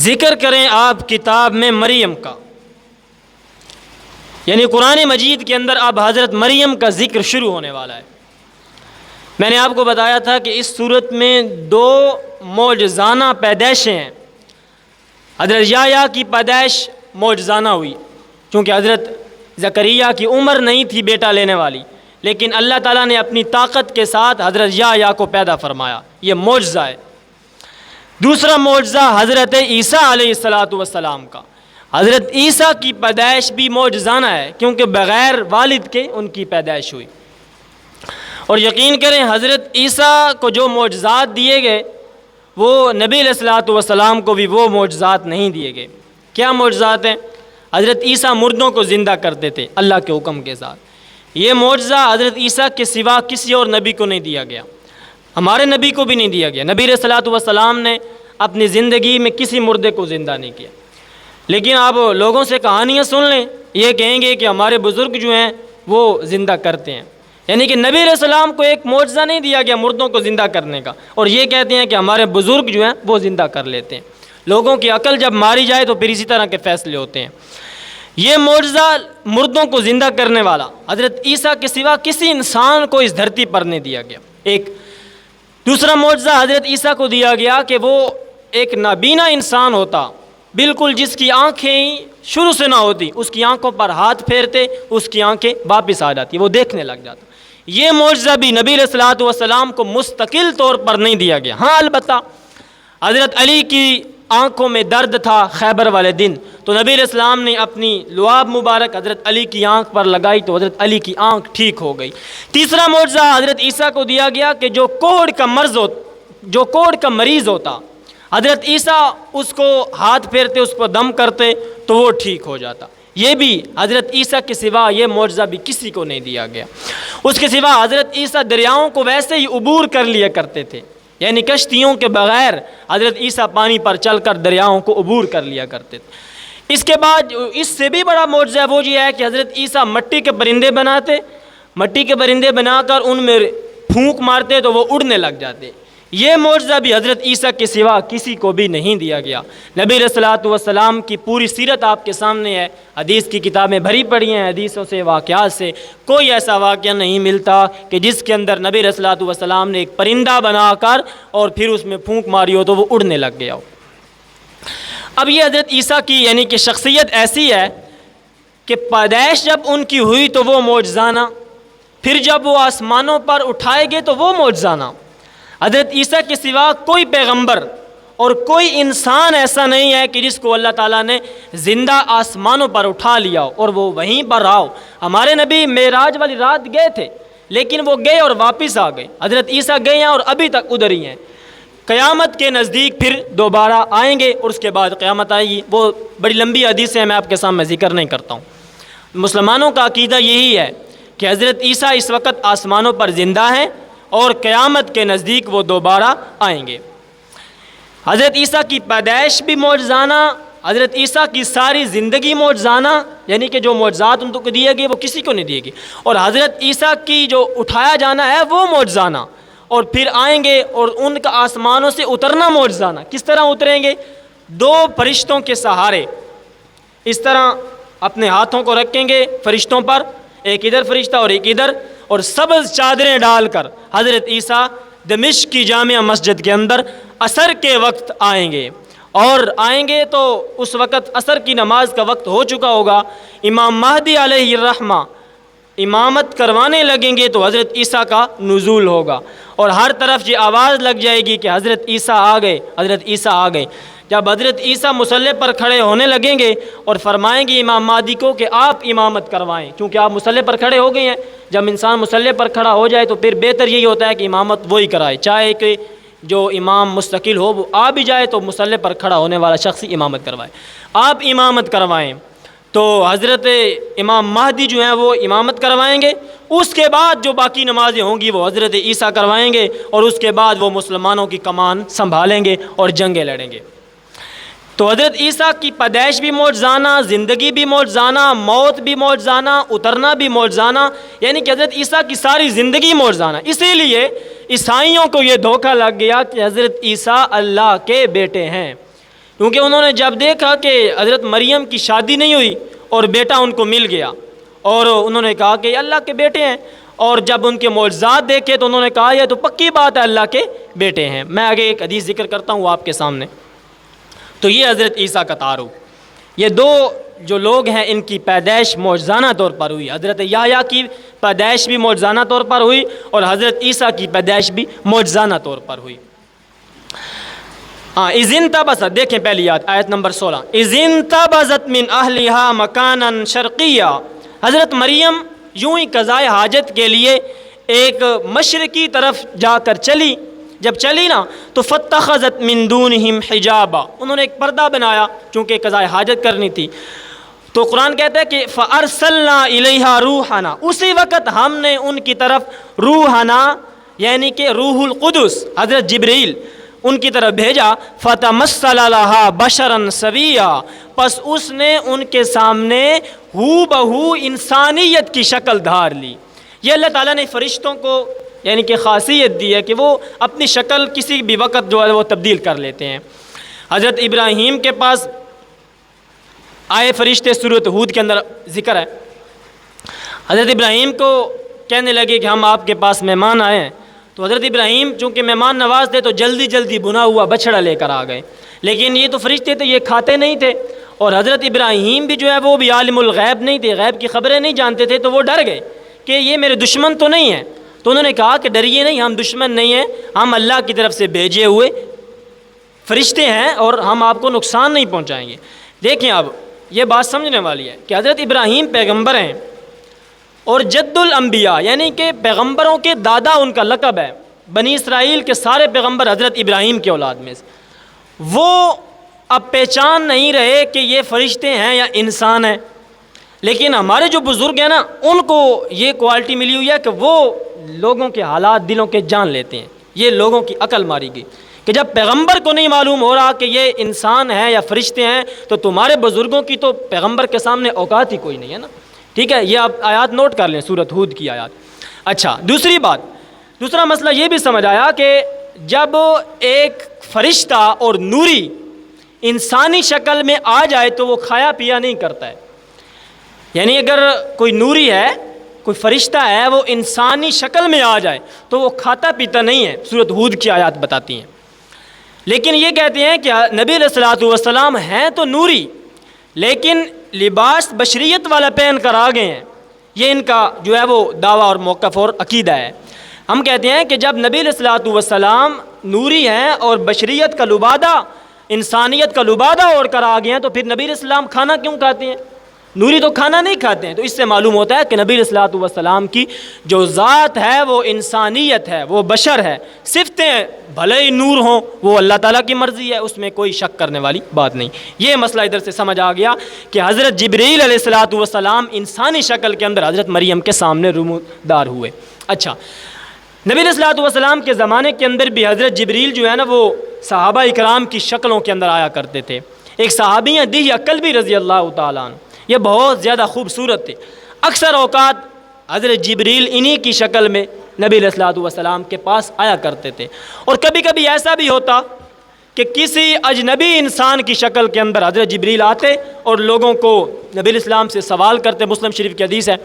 ذکر کریں آپ کتاب میں مریم کا، یعنی قرآن مجید کے اندر اب حضرت مریم کا ذکر شروع ہونے والا ہے۔ میں نے آپ کو بتایا تھا کہ اس صورت میں دو معجزانہ پیدائشیں ہیں۔ حضرت یحییٰ کی پیدائش معجزانہ ہوئی، چونکہ حضرت زکریا کی عمر نہیں تھی بیٹا لینے والی، لیکن اللہ تعالیٰ نے اپنی طاقت کے ساتھ حضرت یحییٰ کو پیدا فرمایا، یہ معجزہ ہے۔ دوسرا معجزہ حضرت عیسیٰ علیہ السلام کا۔ حضرت عیسیٰ کی پیدائش بھی معجزانہ ہے، کیونکہ بغیر والد کے ان کی پیدائش ہوئی۔ اور یقین کریں حضرت عیسیٰ کو جو معجزات دیے گئے وہ نبی علیہ السلام کو بھی وہ معجزات نہیں دیے گئے۔ کیا معجزات ہیں؟ حضرت عیسیٰ مردوں کو زندہ کرتے تھے اللہ کے حکم کے ساتھ۔ یہ معجزہ حضرت عیسیٰ کے سوا کسی اور نبی کو نہیں دیا گیا، ہمارے نبی کو بھی نہیں دیا گیا۔ نبی علیہ السلام نے اپنی زندگی میں کسی مردے کو زندہ نہیں کیا۔ لیکن آپ لوگوں سے کہانیاں سن لیں، یہ کہیں گے کہ ہمارے بزرگ جو ہیں وہ زندہ کرتے ہیں، یعنی کہ نبی علیہ السلام کو ایک معجزہ نہیں دیا گیا مردوں کو زندہ کرنے کا، اور یہ کہتے ہیں کہ ہمارے بزرگ جو ہیں وہ زندہ کر لیتے ہیں۔ لوگوں کی عقل جب ماری جائے تو پھر اسی طرح کے فیصلے ہوتے ہیں۔ یہ معجزہ مردوں کو زندہ کرنے والا حضرت عیسیٰ کے سوا کسی انسان کو اس دھرتی پر نہیں دیا گیا۔ ایک دوسرا معجزہ حضرت عیسیٰ کو دیا گیا کہ وہ ایک نابینا انسان ہوتا، بالکل جس کی آنکھیں ہی شروع سے نہ ہوتی، اس کی آنکھوں پر ہاتھ پھیرتے اس کی آنکھیں واپس آ جاتی، وہ دیکھنے لگ جاتا۔ یہ معجزہ بھی نبی علیہ السلام کو مستقل طور پر نہیں دیا گیا۔ ہاں البتہ حضرت علی کی آنکھوں میں درد تھا خیبر والے دن، تو نبی علیہ السلام نے اپنی لعاب مبارک حضرت علی کی آنکھ پر لگائی تو حضرت علی کی آنکھ ٹھیک ہو گئی۔ تیسرا معجزہ حضرت عیسیٰ کو دیا گیا کہ جو کوڑ کا مریض ہوتا، حضرت عیسیٰ اس کو ہاتھ پھیرتے، اس کو دم کرتے تو وہ ٹھیک ہو جاتا۔ یہ بھی حضرت عیسیٰ کے سوا یہ معجزہ بھی کسی کو نہیں دیا گیا۔ اس کے سوا حضرت عیسیٰ دریاؤں کو ویسے ہی عبور کر لیا کرتے تھے، یعنی کشتیوں کے بغیر حضرت عیسیٰ پانی پر چل کر دریاؤں کو عبور کر لیا کرتے تھے۔ اس کے بعد اس سے بھی بڑا معجزہ وہ یہ ہے کہ حضرت عیسیٰ مٹی کے پرندے بناتے، مٹی کے پرندے بنا کر ان میں پھونک مارتے تو وہ اڑنے لگ جاتے۔ یہ معجزہ بھی حضرت عیسیٰ کے سوا کسی کو بھی نہیں دیا گیا۔ نبی علیہ السلام کی پوری سیرت آپ کے سامنے ہے، حدیث کی کتابیں بھری پڑی ہیں حدیثوں سے، واقعات سے۔ کوئی ایسا واقعہ نہیں ملتا کہ جس کے اندر نبی علیہ السلام نے ایک پرندہ بنا کر اور پھر اس میں پھونک ماری ہو تو وہ اڑنے لگ گیا ہو۔ اب یہ حضرت عیسیٰ کی یعنی کہ شخصیت ایسی ہے کہ پیدائش جب ان کی ہوئی تو وہ معجزانہ، پھر جب وہ آسمانوں پر اٹھائے گئے تو وہ معجزانہ۔ حضرت عیسیٰ کے سوا کوئی پیغمبر اور کوئی انسان ایسا نہیں ہے کہ جس کو اللہ تعالیٰ نے زندہ آسمانوں پر اٹھا لیا ہو اور وہ وہیں پر رہا ہو۔ ہمارے نبی معراج والی رات گئے تھے، لیکن وہ گئے اور واپس آ گئے۔ حضرت عیسیٰ گئے ہیں اور ابھی تک ادھر ہی ہیں۔ قیامت کے نزدیک پھر دوبارہ آئیں گے اور اس کے بعد قیامت آئے گی۔ وہ بڑی لمبی حدیث ہے، میں آپ کے سامنے ذکر نہیں کرتا ہوں۔ مسلمانوں کا عقیدہ یہی ہے کہ حضرت عیسیٰ اس وقت آسمانوں پر زندہ ہیں اور قیامت کے نزدیک وہ دوبارہ آئیں گے۔ حضرت عیسیٰ کی پیدائش بھی معجزانہ، حضرت عیسیٰ کی ساری زندگی معجزانہ، یعنی کہ جو معجزات ان کو دیے گئے وہ کسی کو نہیں دیے گئے، اور حضرت عیسیٰ کی جو اٹھایا جانا ہے وہ معجزانہ، اور پھر آئیں گے اور ان کا آسمانوں سے اترنا معجزانہ۔ کس طرح اتریں گے؟ دو فرشتوں کے سہارے، اس طرح اپنے ہاتھوں کو رکھیں گے فرشتوں پر، ایک ادھر فرشتہ اور ایک ادھر، اور سبز چادریں ڈال کر حضرت عیسیٰ دمشق کی جامع مسجد کے اندر عصر کے وقت آئیں گے، اور آئیں گے تو اس وقت عصر کی نماز کا وقت ہو چکا ہوگا۔ امام مہدی علیہ الرحمہ امامت کروانے لگیں گے تو حضرت عیسیٰ کا نزول ہوگا، اور ہر طرف یہ آواز لگ جائے گی کہ حضرت عیسیٰ آ گئے، حضرت عیسیٰ آ گئے۔ جب حضرت عیسیٰ مصلی پر کھڑے ہونے لگیں گے اور فرمائیں گے امام مہدی کو کہ آپ امامت کروائیں، کیونکہ آپ مصلی پر کھڑے ہو گئے ہیں۔ جب انسان مصلی پر کھڑا ہو جائے تو پھر بہتر یہی ہوتا ہے کہ امامت وہی کرائے، چاہے کہ جو امام مستقل ہو وہ آ بھی جائے تو مصلی پر کھڑا ہونے والا شخص ہی امامت کروائے۔ آپ امامت کروائیں تو حضرت امام مہدی جو ہیں وہ امامت کروائیں گے، اس کے بعد جو باقی نمازیں ہوں گی وہ حضرت عیسیٰ کروائیں گے، اور اس کے بعد وہ مسلمانوں کی کمان سنبھالیں گے اور جنگیں لڑیں گے۔ تو حضرت عیسیٰ کی پیدائش بھی معجزانہ، زندگی بھی معجزانہ، موت بھی معجزانہ، اترنا بھی معجزانہ، یعنی کہ حضرت عیسیٰ کی ساری زندگی معجزانہ۔ اسی لیے عیسائیوں کو یہ دھوکہ لگ گیا کہ حضرت عیسیٰ اللہ کے بیٹے ہیں، کیونکہ انہوں نے جب دیکھا کہ حضرت مریم کی شادی نہیں ہوئی اور بیٹا ان کو مل گیا، اور انہوں نے کہا کہ یہ اللہ کے بیٹے ہیں، اور جب ان کے معجزات دیکھے تو انہوں نے کہا یہ تو پکی بات ہے اللہ کے بیٹے ہیں۔ میں آگے ایک حدیث ذکر کرتا ہوں آپ کے سامنے۔ تو یہ حضرت عیسیٰ کا تعارف، یہ دو جو لوگ ہیں ان کی پیدائش معجزانہ طور پر ہوئی۔ حضرت یحییٰ کی پیدائش بھی معجزانہ طور پر ہوئی اور حضرت عیسیٰ کی پیدائش بھی معجزانہ طور پر ہوئی۔ اذ انتبذت، دیکھیں پہلی آیت نمبر 16، اذ انتبذت من اہلہا مکانا شرقیہ، حضرت مریم یوں ہی قضائے حاجت کے لیے ایک مشرقی طرف جا کر چلی، جب چلی نا تو فاتخذت من دونہم حجابا، انہوں نے ایک پردہ بنایا چونکہ قضائے حاجت کرنی تھی۔ تو قرآن کہتا ہے کہ فارسلنا الیہا روحنا، اسی وقت ہم نے ان کی طرف روحنا یعنی کہ روح القدس حضرت جبریل ان کی طرف بھیجا، فتمثل لہا بشرا سویا، پس اس نے ان کے سامنے ہو بہو انسانیت کی شکل دھار لی۔ یہ اللہ تعالیٰ نے فرشتوں کو یعنی کہ خاصیت دی ہے کہ وہ اپنی شکل کسی بھی وقت جو ہے وہ تبدیل کر لیتے ہیں۔ حضرت ابراہیم کے پاس آئے فرشتے، سورۃ ہود کے اندر ذکر ہے، حضرت ابراہیم کو کہنے لگے کہ ہم آپ کے پاس مہمان آئے ہیں، تو حضرت ابراہیم چونکہ مہمان نواز تھے تو جلدی جلدی بنا ہوا بچڑا لے کر آ گئے، لیکن یہ تو فرشتے تھے، یہ کھاتے نہیں تھے، اور حضرت ابراہیم بھی جو ہے وہ بھی عالم الغیب نہیں تھے، غیب کی خبریں نہیں جانتے تھے، تو وہ ڈر گئے کہ یہ میرے دشمن تو نہیں ہیں۔ تو انہوں نے کہا کہ ڈریے نہیں، ہم دشمن نہیں ہیں، ہم اللہ کی طرف سے بھیجے ہوئے فرشتے ہیں اور ہم آپ کو نقصان نہیں پہنچائیں گے۔ دیکھیں اب یہ بات سمجھنے والی ہے کہ حضرت ابراہیم پیغمبر ہیں اور جد الانبیاء یعنی کہ پیغمبروں کے دادا ان کا لقب ہے، بنی اسرائیل کے سارے پیغمبر حضرت ابراہیم کے اولاد میں سے، وہ اب پہچان نہیں رہے کہ یہ فرشتے ہیں یا انسان ہیں، لیکن ہمارے جو بزرگ ہیں نا ان کو یہ کوالٹی ملی ہوئی ہے کہ وہ لوگوں کے حالات دلوں کے جان لیتے ہیں۔ یہ لوگوں کی عقل ماری گئی کہ جب پیغمبر کو نہیں معلوم ہو رہا کہ یہ انسان ہے یا فرشتے ہیں تو تمہارے بزرگوں کی تو پیغمبر کے سامنے اوقات ہی کوئی نہیں ہے نا۔ ٹھیک ہے، یہ آپ آیات نوٹ کر لیں، سورۃ ہود کی آیات۔ اچھا، دوسرا مسئلہ یہ بھی سمجھ آیا کہ جب ایک فرشتہ اور نوری انسانی شکل میں آ جائے تو وہ کھایا پیا نہیں کرتا ہے، یعنی اگر کوئی نوری ہے، کوئی فرشتہ ہے، وہ انسانی شکل میں آ جائے تو وہ کھاتا پیتا نہیں ہے، سورۃ ہود کی آیات بتاتی ہیں۔ لیکن یہ کہتے ہیں کہ نبی علیہ الصلوۃ والسلام ہیں تو نوری لیکن لباس بشریت والا پہن کر آ گئے ہیں، یہ ان کا جو ہے وہ دعویٰ اور موقف اور عقیدہ ہے۔ ہم کہتے ہیں کہ جب نبی علیہ الصلوۃ والسلام نوری ہیں اور بشریت کا لبادہ، انسانیت کا لبادہ اوڑھ کر آ گئے ہیں تو پھر نبی علیہ السلام کھانا کیوں کھاتے ہیں؟ نوری تو کھانا نہیں کھاتے ہیں۔ تو اس سے معلوم ہوتا ہے کہ نبی علیہ الصلوۃ والسلام کی جو ذات ہے وہ انسانیت ہے، وہ بشر ہے، صفتیں بھلے ہی نور ہوں وہ اللہ تعالیٰ کی مرضی ہے، اس میں کوئی شک کرنے والی بات نہیں۔ یہ مسئلہ ادھر سے سمجھ آ گیا کہ حضرت جبریل علیہ الصلوۃ والسلام انسانی شکل کے اندر حضرت مریم کے سامنے نمودار ہوئے۔ اچھا، نبی علیہ الصلوۃ والسلام کے زمانے کے اندر بھی حضرت جبریل جو ہے نا وہ صحابہ اکرام کی شکلوں کے اندر آیا کرتے تھے۔ ایک صحابی ہیں دہیہ کلبی رضی اللہ تعالیٰ عنہ، یہ بہت زیادہ خوبصورت تھے، اکثر اوقات حضرت جبریل انہی کی شکل میں نبی علیہ الصلوۃ والسلام کے پاس آیا کرتے تھے، اور کبھی کبھی ایسا بھی ہوتا کہ کسی اجنبی انسان کی شکل کے اندر حضرت جبریل آتے اور لوگوں کو نبی علیہ السلام سے سوال کرتے۔ مسلم شریف کی حدیث ہے،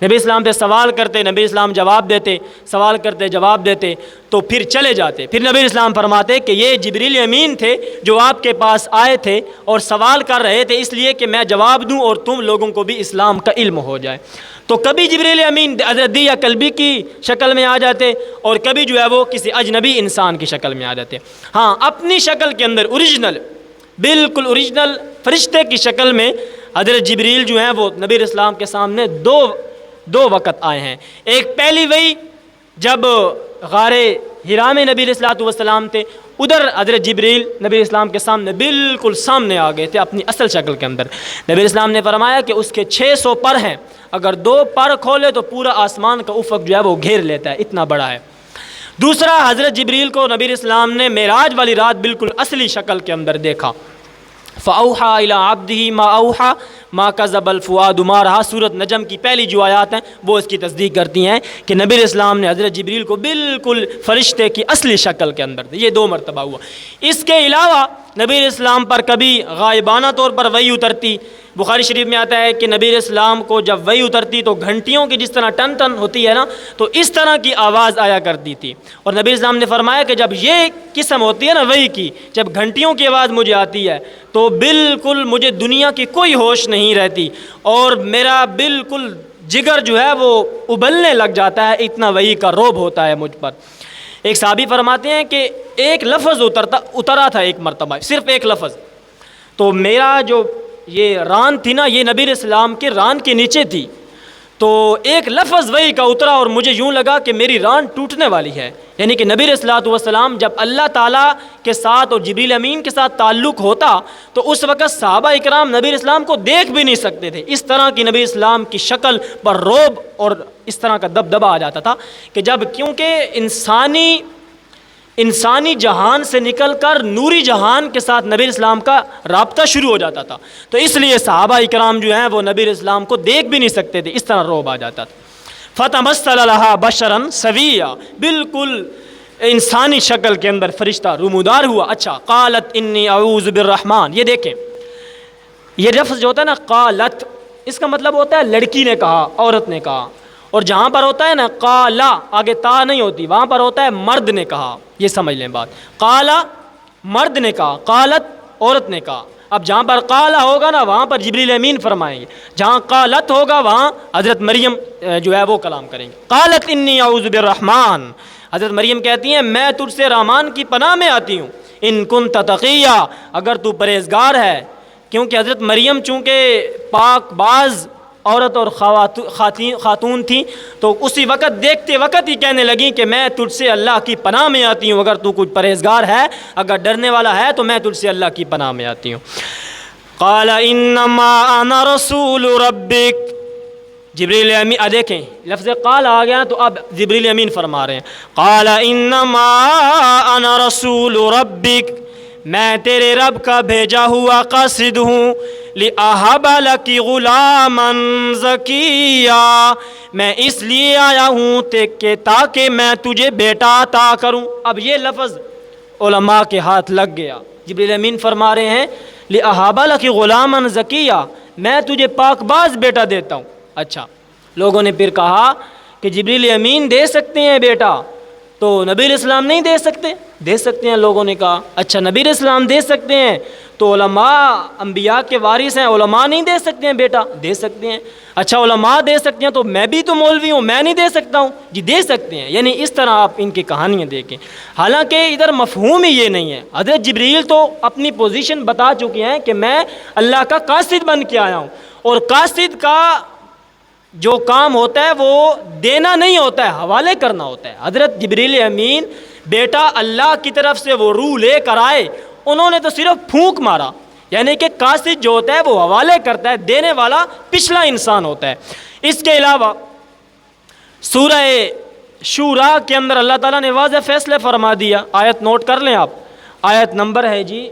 نبی اسلام سے سوال کرتے، نبی اسلام جواب دیتے، سوال کرتے جواب دیتے، تو پھر چلے جاتے۔ پھر نبی اسلام فرماتے کہ یہ جبریل امین تھے جو آپ کے پاس آئے تھے اور سوال کر رہے تھے اس لیے کہ میں جواب دوں اور تم لوگوں کو بھی اسلام کا علم ہو جائے۔ تو کبھی جبریل امین حضرت دہیہ کلبی کی شکل میں آ جاتے اور کبھی جو ہے وہ کسی اجنبی انسان کی شکل میں آ جاتے۔ ہاں، اپنی شکل کے اندر اوریجنل، بالکل اوریجنل فرشتے کی شکل میں حضرت جبریل جو ہیں وہ نبی علیہ السلام کے سامنے دو وقت آئے ہیں۔ ایک پہلی وہی جب غار حرا میں نبی علیہ الصلوۃ والسلام تھے، ادھر حضرت جبریل نبی علیہ السلام کے سامنے بالکل سامنے آ گئے تھے اپنی اصل شکل کے اندر۔ نبی علیہ السلام نے فرمایا کہ اس کے 600 پر ہیں، اگر 2 پر کھولے تو پورا آسمان کا افق جو ہے وہ گھیر لیتا ہے، اتنا بڑا ہے۔ دوسرا، حضرت جبریل کو نبی علیہ السلام نے معراج والی رات بالکل اصلی شکل کے اندر دیکھا۔ فَأَوْحَىٰ إِلَىٰ عَبْدِهِ مَا أَوْحَىٰ مَا كَذَبَ الْفُؤَادُ مَا رَأَىٰ، سورۃ نجم کی پہلی جو آیات ہیں وہ اس کی تصدیق کرتی ہیں کہ نبی علیہ السلام نے حضرت جبریل کو بالکل فرشتے کی اصلی شکل کے اندر، یہ 2 مرتبہ ہوا۔ اس کے علاوہ نبی علیہ السلام پر کبھی غائبانہ طور پر وحی اترتی. بخاری شریف میں آتا ہے کہ نبی علیہ السلام کو جب وحی اترتی تو گھنٹیوں کی جس طرح ٹن ٹن ہوتی ہے نا، تو اس طرح کی آواز آیا کرتی تھی. اور نبی علیہ السلام نے فرمایا کہ جب یہ قسم ہوتی ہے نا وحی کی، جب گھنٹیوں کی آواز مجھے آتی ہے تو بالکل مجھے دنیا کی کوئی ہوش نہیں رہتی، اور میرا بالکل جگر جو ہے وہ ابلنے لگ جاتا ہے، اتنا وحی کا رعب ہوتا ہے مجھ پر. ایک صحابی فرماتے ہیں کہ ایک لفظ اترا تھا ایک مرتبہ، صرف ایک لفظ، تو میرا جو یہ ران تھی نا، یہ نبی علیہ السلام کے ران کے نیچے تھی، تو ایک لفظ وحی کا اترا اور مجھے یوں لگا کہ میری ران ٹوٹنے والی ہے. یعنی کہ نبی علیہ الصلوۃ والسلام جب اللہ تعالیٰ کے ساتھ اور جبریل امین کے ساتھ تعلق ہوتا تو اس وقت صحابہ اکرام نبی علیہ السلام کو دیکھ بھی نہیں سکتے تھے. اس طرح کی نبی السلام کی شکل پر رعب اور اس طرح کا دبدبہ آ جاتا تھا کہ جب، کیونکہ انسانی جہان سے نکل کر نوری جہان کے ساتھ نبی اسلام کا رابطہ شروع ہو جاتا تھا، تو اس لیے صحابہ اکرام جو ہیں وہ نبی اسلام کو دیکھ بھی نہیں سکتے تھے، اس طرح رعب آ جاتا تھا. فتمثل لها بشرا سویا، بالکل انسانی شکل کے اندر فرشتہ رومودار ہوا. اچھا، قالت انی اعوذ بالرحمن، یہ دیکھیں یہ لفظ جو ہوتا ہے نا قالت، اس کا مطلب ہوتا ہے لڑکی نے کہا، عورت نے کہا. اور جہاں پر ہوتا ہے نا قالا، آگے تا نہیں ہوتی، وہاں پر ہوتا ہے مرد نے کہا. یہ سمجھ لیں بات، قالا مرد نے کہا، قالت عورت نے کہا. اب جہاں پر قالا ہوگا نا وہاں پر جبریل امین فرمائیں گے، جہاں قالت ہوگا وہاں حضرت مریم جو ہے وہ کلام کریں گے. قالت انی اعوذ بالرحمن، حضرت مریم کہتی ہیں میں تجھ سے رحمان کی پناہ میں آتی ہوں. ان کنت تقیہ، اگر تو پرہیزگار ہے. کیونکہ حضرت مریم چونکہ پاک باز عورت اور خاتون تھیں، تو اسی وقت دیکھتے وقت ہی کہنے لگیں کہ میں تجھ سے اللہ کی پناہ میں آتی ہوں، اگر تو کچھ پرہیزگار ہے، اگر ڈرنے والا ہے تو میں تجھ سے اللہ کی پناہ میں آتی ہوں. قال انما انا رسول ربک، جبریل امین، دیکھیں لفظ قال آ گیا تو اب جبریل امین فرما رہے ہیں قال انما انا رسول ربک، میں تیرے رب کا بھیجا ہوا قاصد ہوں. لِأَهَبَ لَكِ غُلَامًا زَكِيًّا، میں اس لیے آیا ہوں کہ تاکہ میں تجھے بیٹا عطا کروں. اب یہ لفظ علماء کے ہاتھ لگ گیا. جبریل امین فرما رہے ہیں لِأَهَبَ لَكِ غُلَامًا زَكِيًّا، میں تجھے پاک باز بیٹا دیتا ہوں. اچھا، لوگوں نے پھر کہا کہ جبریل امین دے سکتے ہیں بیٹا تو نبی علیہ السلام نہیں دے سکتے؟ دے سکتے ہیں. لوگوں نے کہا اچھا نبی علیہ السلام دے سکتے ہیں تو علماء انبیاء کے وارث ہیں، علماء نہیں دے سکتے ہیں بیٹا؟ دے سکتے ہیں. اچھا علماء دے سکتے ہیں تو میں بھی تو مولوی ہوں، میں نہیں دے سکتا ہوں؟ جی دے سکتے ہیں. یعنی اس طرح آپ ان کی کہانیاں دیکھیں. حالانکہ ادھر مفہوم ہی یہ نہیں ہے. حضرت جبریل تو اپنی پوزیشن بتا چکے ہیں کہ میں اللہ کا قاصد بن کے آیا ہوں، اور قاصد کا جو کام ہوتا ہے وہ دینا نہیں ہوتا ہے، حوالے کرنا ہوتا ہے. حضرت جبریل امین بیٹا اللہ کی طرف سے وہ روح لے کر آئے، انہوں نے تو صرف پھونک مارا. یعنی کہ قاصد جو ہوتا ہے وہ حوالے کرتا ہے، دینے والا پچھلا انسان ہوتا ہے. اس کے علاوہ سورہ شورا کے اندر اللہ تعالیٰ نے واضح فیصلے فرما دیا. آیت نوٹ کر لیں آپ، آیت نمبر ہے جی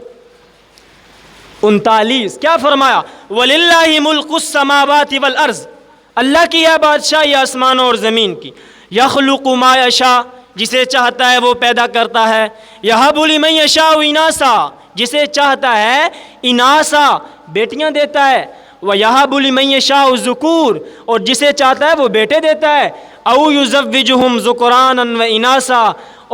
39. کیا فرمایا؟ وَلِلَّهِ مُلْكُ السَّمَاوَاتِ وَالْأَرْضِ، اللہ کی ہے بادشاہی آسمانوں اور زمین کی. یخلق ما یشاء، جسے چاہتا ہے وہ پیدا کرتا ہے. یہب لمن یشاء اناسا، جسے چاہتا ہے اناسا بیٹیاں دیتا ہے. ویہب لمن یشاء ذکور، اور جسے چاہتا ہے وہ بیٹے دیتا ہے. او یزوجہم ذکرانا و اناسا،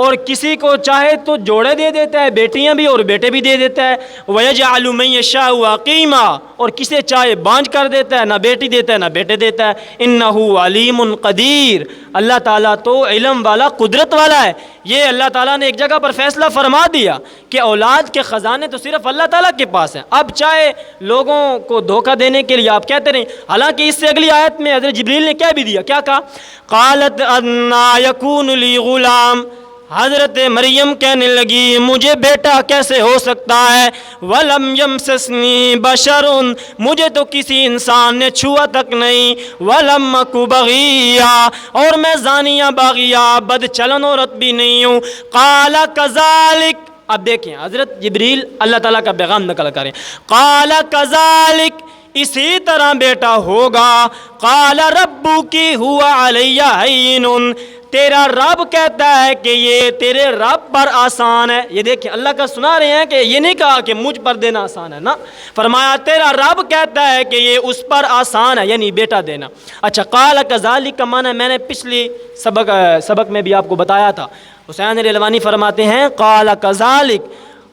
اور کسی کو چاہے تو جوڑے دے دیتا ہے، بیٹیاں بھی اور بیٹے بھی دے دیتا ہے. وَيَجْعَلُ مَن يَشَاءُ عَقِيمًا، اور کسے چاہے بانجھ کر دیتا ہے، نہ بیٹی دیتا ہے نہ بیٹے دیتا ہے. إِنَّهُ عَلِيمٌ قدیر، اللہ تعالیٰ تو علم والا قدرت والا ہے. یہ اللہ تعالیٰ نے ایک جگہ پر فیصلہ فرما دیا کہ اولاد کے خزانے تو صرف اللہ تعالیٰ کے پاس ہیں. اب چاہے لوگوں کو دھوکہ دینے کے لیے آپ کہتے رہیں، حالانکہ اس سے اگلی آیت میں حضرت جبریل نے کہہ بھی دیا، کیا کہا؟ قالت انا یکون لی غلام، حضرت مریم کہنے لگی مجھے بیٹا کیسے ہو سکتا ہے؟ وَلَمْ يَمْسَسْنِي بَشَرٌ، مجھے تو کسی انسان نے چھوا تک نہیں. وَلَمْ أَكُ بَغِيًّا، اور میں زانیہ باغیہ بد چلن عورت بھی نہیں ہوں. قَالَ كَذَلِكَ، اب دیکھیں حضرت جبریل اللہ تعالیٰ کا پیغام نقل کریں. قَالَ كَذَلِكَ، اسی طرح بیٹا ہوگا. قَالَ رَبُّكِ هُوَ عَلَيَّ هَيِّنٌ، تیرا رب کہتا ہے کہ یہ تیرے رب پر آسان ہے. یہ دیکھیں اللہ کا سنا رہے ہیں کہ یہ نہیں کہا کہ مجھ پر دینا آسان ہے نا, فرمایا تیرا رب کہتا ہے کہ یہ اس پر آسان ہے, یعنی بیٹا دینا. اچھا, قال کذالک کا معنی میں نے پچھلی سبق میں بھی آپ کو بتایا تھا. حسین ریلوانی فرماتے ہیں قال کذالک,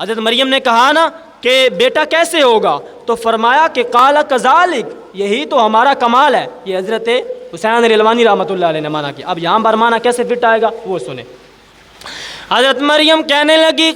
حضرت مریم نے کہا نا کہ بیٹا کیسے ہوگا, تو فرمایا کہ قال کذالک, یہی تو ہمارا کمال ہے. یہ حضرت حسین ریلوانی رحمۃ اللہ علیہ نے مانا کیا. اب یہاں پر مانا کیسے فٹ آئے گا وہ سنیں. حضرت مریم کہنے لگی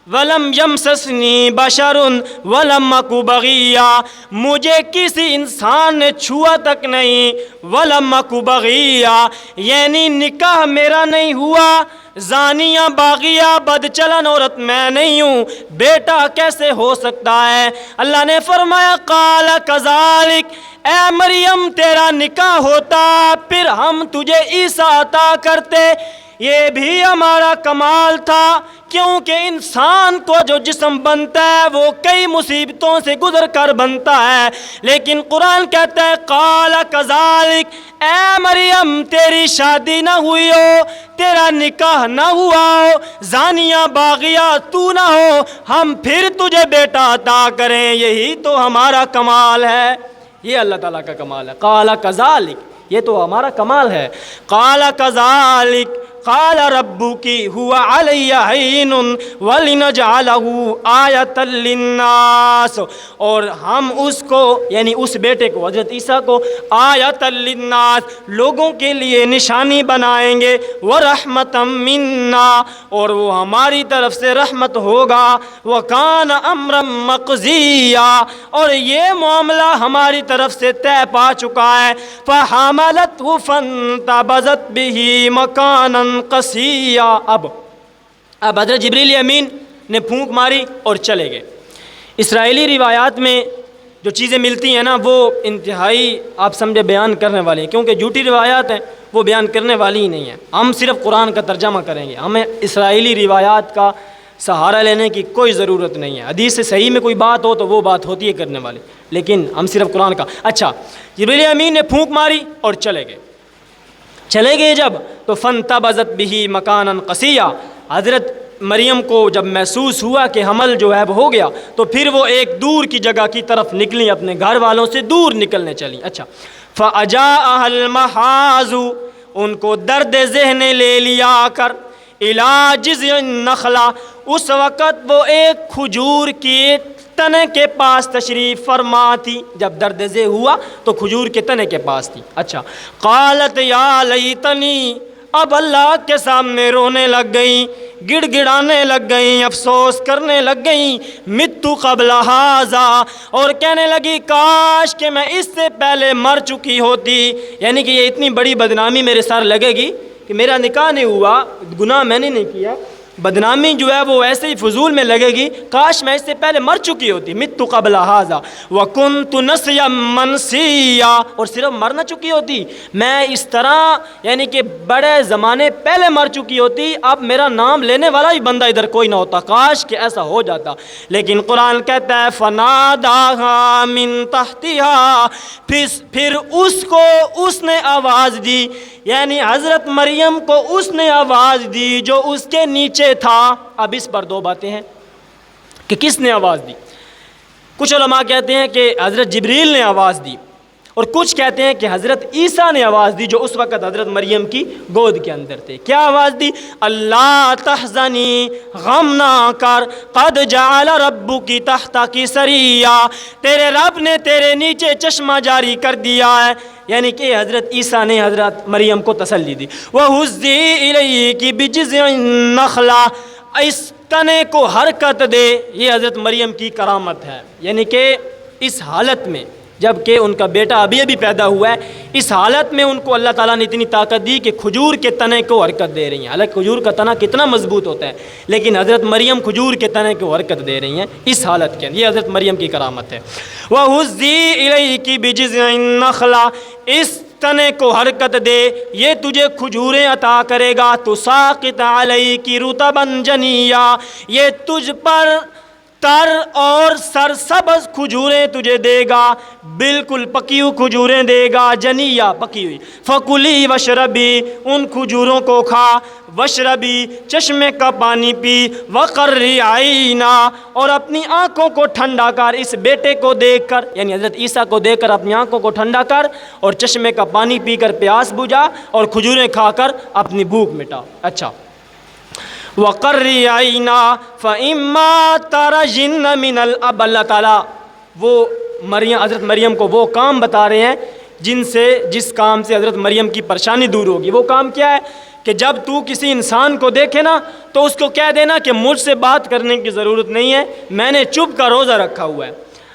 وَلَمْ يَمْسَسْنِي بَشَرٌ وَلَمْ أَكُ بَغِيًّا, مجھے کسی انسان نے چھوا تک نہیں. وَلَمْ أَكُ بَغِيًّا یعنی نکاح میرا نہیں ہوا, زانیہ باغیہ بد چلن عورت میں نہیں ہوں, بیٹا کیسے ہو سکتا ہے. اللہ نے فرمایا قال کذالک, اے مریم تیرا نکاح ہوتا پھر ہم تجھے عیسیٰ عطا کرتے. یہ بھی ہمارا کمال تھا, کیونکہ انسان کو جو جسم بنتا ہے وہ کئی مصیبتوں سے گزر کر بنتا ہے, لیکن قرآن کہتا ہے قال کذالک, اے مریم تیری شادی نہ ہوئی ہو, تیرا نکاح نہ ہوا ہو, زانیہ باغیہ تو نہ ہو, ہم پھر تجھے بیٹا عطا کریں. یہی تو ہمارا کمال ہے. یہ اللہ تعالیٰ کا کمال ہے. قال کذالک, یہ تو ہمارا کمال ہے. قال کذالک قال ربکی هو علی ہین ولنجعلہ آیۃ للناس, اور ہم اس کو یعنی اس بیٹے کو حضرت عیسیٰ کو آیۃ للناس لوگوں کے لیے نشانی بنائیں گے. ورحمۃ منا, اور وہ ہماری طرف سے رحمت ہوگا. وکان امرا مقضیا, اور یہ معاملہ ہماری طرف سے طے پا چکا ہے. فحملتہ فانتبذت بہ مکانا قصیا. اب حضرت جبریل امین نے پھونک ماری اور چلے گئے. اسرائیلی روایات میں جو چیزیں ملتی ہیں نا وہ انتہائی آپ سمجھے بیان کرنے والی ہیں, کیونکہ جھوٹی روایات ہیں وہ بیان کرنے والی ہی نہیں ہیں. ہم صرف قرآن کا ترجمہ کریں گے, ہمیں اسرائیلی روایات کا سہارا لینے کی کوئی ضرورت نہیں ہے. حدیث سے صحیح میں کوئی بات ہو تو وہ بات ہوتی ہے کرنے والی, لیکن ہم صرف قرآن کا. اچھا, جبریل امین نے پھونک ماری اور چلے گئے جب, تو فانتبذت بہ مکانا قصیا, حضرت مریم کو جب محسوس ہوا کہ حمل جو ہے وہ ہو گیا, تو پھر وہ ایک دور کی جگہ کی طرف نکلی, اپنے گھر والوں سے دور نکلنے چلی. اچھا, فَأَجَاءَهَا الْمَحَاذُ, ان کو درد ذہن لے لیا آ کر, إِلَىٰ جِذْعِ النَّخْلَةِ, اس وقت وہ ایک کھجور کی تنے کے پاس تشریف فرما تھی. جب درد ذہ ہوا تو کھجور کے تنے کے پاس تھی. اچھا, قالت یا لیتنی, اب اللہ کے سامنے رونے لگ گئیں, گڑ گڑانے لگ گئیں, افسوس کرنے لگ گئیں. متو قبل ھذا, اور کہنے لگی کاش کہ میں اس سے پہلے مر چکی ہوتی. یعنی کہ یہ اتنی بڑی بدنامی میرے سر لگے گی کہ میرا نکاح نہیں ہوا, گناہ میں نے نہیں کیا, بدنامی جو ہے وہ ایسے ہی فضول میں لگے گی, کاش میں اس سے پہلے مر چکی ہوتی. مت قبل ھذا وکنت نسیا منسیا, اور صرف مر نہ چکی ہوتی, میں اس طرح یعنی کہ بڑے زمانے پہلے مر چکی ہوتی, اب میرا نام لینے والا ہی بندہ ادھر کوئی نہ ہوتا, کاش کہ ایسا ہو جاتا. لیکن قرآن کہتا ہے فناداہا من تحتہا, پھر اس کو اس نے آواز دی, یعنی حضرت مریم کو اس نے آواز دی جو اس کے نیچے تھا. اب اس پر دو باتیں ہیں کہ کس نے آواز دی. کچھ علماء کہتے ہیں کہ حضرت جبریل نے آواز دی, اور کچھ کہتے ہیں کہ حضرت عیسیٰ نے آواز دی جو اس وقت حضرت مریم کی گود کے اندر تھے. کیا آواز دی؟ اللہ تحزنی, غم نہ کر, قد جعل ربک تحتک سریا, تیرے رب نے تیرے نیچے چشمہ جاری کر دیا ہے. یعنی کہ حضرت عیسیٰ نے حضرت مریم کو تسلی دی. وَهُزِّي إِلَيْكِ بِجِذْعِ النَّخْلَةِ, اس تنے کو حرکت دے. یہ حضرت مریم کی کرامت ہے, یعنی کہ اس حالت میں جب کہ ان کا بیٹا ابھی ابھی پیدا ہوا ہے, اس حالت میں ان کو اللہ تعالیٰ نے اتنی طاقت دی کہ کھجور کے تنے کو حرکت دے رہی ہیں. حالانکہ کھجور کا تنا کتنا مضبوط ہوتا ہے, لیکن حضرت مریم کھجور کے تنے کو حرکت دے رہی ہیں اس حالت کے اندر. یہ حضرت مریم کی کرامت ہے. وَهُزِّي إِلَيْكِ بِجِذْعِ النَّخْلَةِ, اس تنے کو حرکت دے, یہ تجھے کھجوریں عطا کرے گا. تُسَاقِطْ عَلَيْكِ رُطَبًا جَنِيًّا, یہ تجھ پر تر اور سرسبز کھجوریں تجھے دے گا، بالکل پکی ہوئی کھجوریں دے گا، جنیہ پکی ہوئی، فکلی وشربی ان کھجوروں کو کھا، وشربی چشمے کا پانی پی، وقرری عینا اور اپنی آنکھوں کو ٹھنڈا کر، اس بیٹے کو دیکھ کر یعنی حضرت عیسیٰ کو دیکھ کر اپنی آنکھوں کو ٹھنڈا کر اور چشمے کا پانی پی کر پیاس بجھا اور کھجوریں کھا کر اپنی بھوک مٹا۔ اچھا، وقرری عینا فإما ترجن من الاب، اللہ تعالیٰ وہ حضرت مریم کو وہ کام بتا رہے ہیں جس کام سے حضرت مریم کی پریشانی دور ہوگی۔ وہ کام کیا ہے کہ جب تو کسی انسان کو دیکھے نا تو اس کو کہہ دینا کہ مجھ سے بات کرنے کی ضرورت نہیں ہے، میں نے چپ کا روزہ رکھا ہوا ہے۔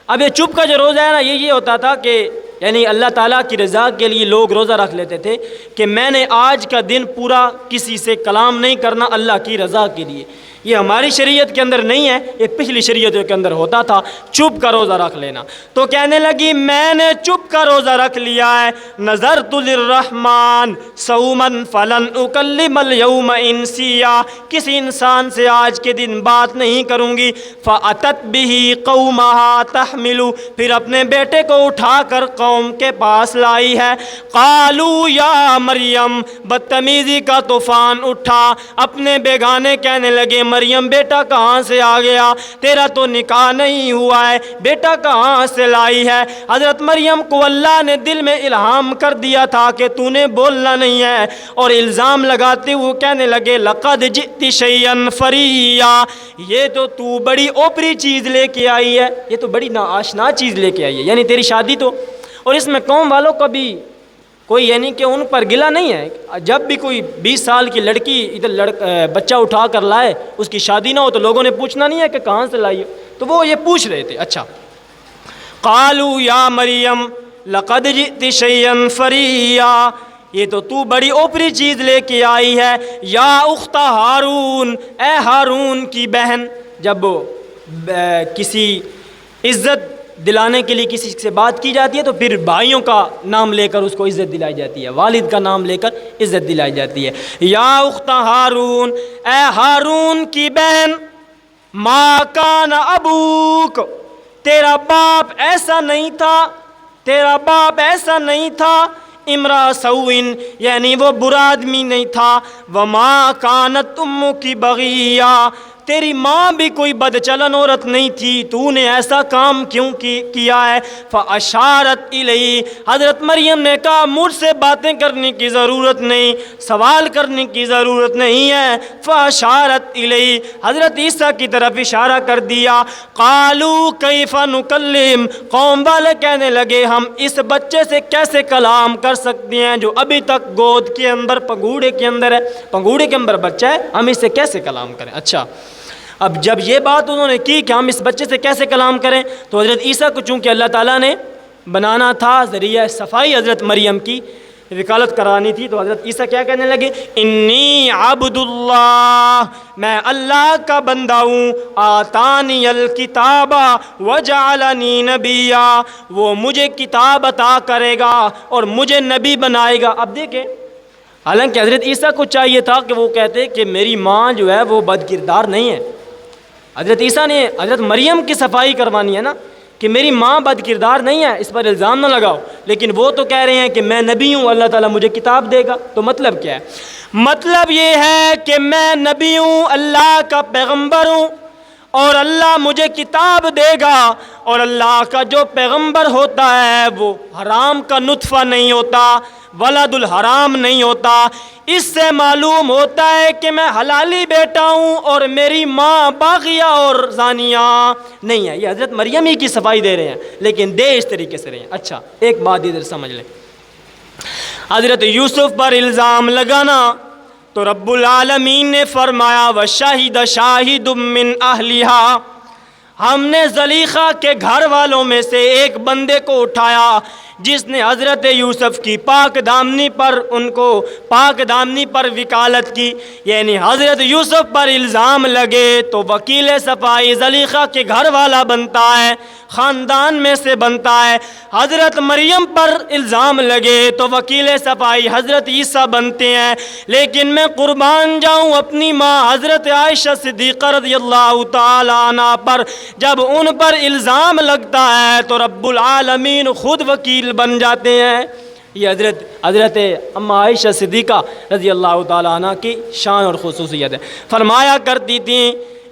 اب یہ چپ کا جو روزہ ہے نا یہ ہوتا تھا کہ یعنی اللہ تعالیٰ کی رضا کے لیے لوگ روزہ رکھ لیتے تھے کہ میں نے آج کا دن پورا کسی سے کلام نہیں کرنا اللہ کی رضا کے لیے۔ یہ ہماری شریعت کے اندر نہیں ہے، یہ پچھلی شریعتوں کے اندر ہوتا تھا چپ کا روزہ رکھ لینا۔ تو کہنے لگی میں نے چپ کا روزہ رکھ لیا ہے، نذرت للرحمن صوما فلن اکلم اليوم انسیا، کسی انسان سے آج کے دن بات نہیں کروں گی۔ فاتت به قومها تحمل، پھر اپنے بیٹے کو اٹھا کر قوم کے پاس لائی ہے۔ قالوا یا مریم، بدتمیزی کا طوفان اٹھا، اپنے بیگانے کہنے لگے مریم بیٹا کہاں سے آ گیا، تیرا تو نکاح نہیں ہوا ہے، بیٹا کہاں سے لائی ہے۔ حضرت مریم کو اللہ نے دل میں الہام کر دیا تھا کہ تو نے بولنا نہیں ہے، اور الزام لگاتے ہوئے کہنے لگے لقد جئت شیئا فریا، یہ تو بڑی اوپری چیز لے کے آئی ہے، یہ تو بڑی ناآشنا چیز لے کے آئی ہے، یعنی تیری شادی تو، اور اس میں قوم والوں کو بھی کوئی یعنی کہ ان پر گلہ نہیں ہے۔ جب بھی کوئی 20 سال کی لڑکی ادھر بچہ اٹھا کر لائے اس کی شادی نہ ہو تو لوگوں نے پوچھنا نہیں ہے کہ کہاں سے لائی ہو، تو وہ یہ پوچھ رہے تھے۔ اچھا، قالوا یا مریم لقد جئت شیئا فریا، یہ تو بڑی اوپری چیز لے کے آئی ہے۔ یا اخت ہارون، اے ہارون کی بہن، جب کسی عزت دلانے کے لیے کسی سے بات کی جاتی ہے تو پھر بھائیوں کا نام لے کر اس کو عزت دلائی جاتی ہے، والد کا نام لے کر عزت دلائی جاتی ہے۔ یا اخت ہارون، اے ہارون کی بہن، ما کان ابوک، تیرا باپ ایسا نہیں تھا، تیرا باپ ایسا نہیں تھا، امرا سوئن یعنی وہ برا آدمی نہیں تھا، وما کانت امک بغیہ، تیری ماں بھی کوئی بدچلن عورت نہیں تھی، تو نے ایسا کام کیوں کیا ہے؟ فاشارت الیہ، حضرت مریم نے کہا مجھ سے باتیں کرنے کی ضرورت نہیں، سوال کرنے کی ضرورت نہیں ہے۔ فاشارت الیہ، حضرت عیسیٰ کی طرف اشارہ کر دیا۔ قالوا کیف نکلم، قوم والے کہنے لگے ہم اس بچے سے کیسے کلام کر سکتے ہیں جو ابھی تک گود کے اندر پنگوڑے کے اندر ہے، پنگوڑے کے اندر بچہ ہے، ہم اس سے کیسے کلام کریں؟ اچھا، اب جب یہ بات انہوں نے کی کہ ہم اس بچے سے کیسے کلام کریں تو حضرت عیسیٰ کو چونکہ اللہ تعالیٰ نے بنانا تھا، ذریعہ صفائی حضرت مریم کی وکالت کرانی تھی، تو حضرت عیسیٰ کیا کہنے لگے؟ انی عبد اللہ، میں اللہ کا بندہ ہوں، آتانی الکتاب وجعلنی نبیا، وہ مجھے کتاب عطا کرے گا اور مجھے نبی بنائے گا۔ اب دیکھیں، حالانکہ حضرت عیسیٰ کو چاہیے تھا کہ وہ کہتے کہ میری ماں جو ہے وہ بد کردار نہیں ہے، حضرت عیسیٰ نے حضرت مریم کی صفائی کروانی ہے نا کہ میری ماں بد کردار نہیں ہے، اس پر الزام نہ لگاؤ، لیکن وہ تو کہہ رہے ہیں کہ میں نبی ہوں، اللہ تعالیٰ مجھے کتاب دے گا۔ تو مطلب کیا ہے؟ مطلب یہ ہے کہ میں نبی ہوں، اللہ کا پیغمبر ہوں، اور اللہ مجھے کتاب دے گا، اور اللہ کا جو پیغمبر ہوتا ہے وہ حرام کا نطفہ نہیں ہوتا، ولد الحرام نہیں ہوتا۔ اس سے معلوم ہوتا ہے کہ میں حلالی بیٹا ہوں اور میری ماں باغیہ اور زانیہ نہیں ہے۔ یہ حضرت مریم ہی کی صفائی دے رہے ہیں، لیکن دے اس طریقے سے رہے ہیں۔ اچھا، ایک بات ادھر سمجھ لیں، حضرت یوسف پر الزام لگانا تو رب العالمین نے فرمایا وَشَهِدَ شَاهِدٌ مِّنْ أَهْلِهَا، ہم نے زلیخا کے گھر والوں میں سے ایک بندے کو اٹھایا جس نے حضرت یوسف کی پاک دامنی پر ان کو پاک دامنی پر وکالت کی، یعنی حضرت یوسف پر الزام لگے تو وکیل صفائی زلیخا کے گھر والا بنتا ہے، خاندان میں سے بنتا ہے۔ حضرت مریم پر الزام لگے تو وکیل صفائی حضرت عیسیٰ بنتے ہیں۔ لیکن میں قربان جاؤں اپنی ماں حضرت عائشہ صدیقہ رضی اللہ تعالیٰ عنہ پر، جب ان پر الزام لگتا ہے تو رب العالمین خود وکیل بن جاتے ہیں۔ یہ حضرت اماں عائشہ صدیقہ رضی اللہ تعالیٰ عنہ کی شان اور خصوصیت ہے۔ فرمایا کرتی تھیں،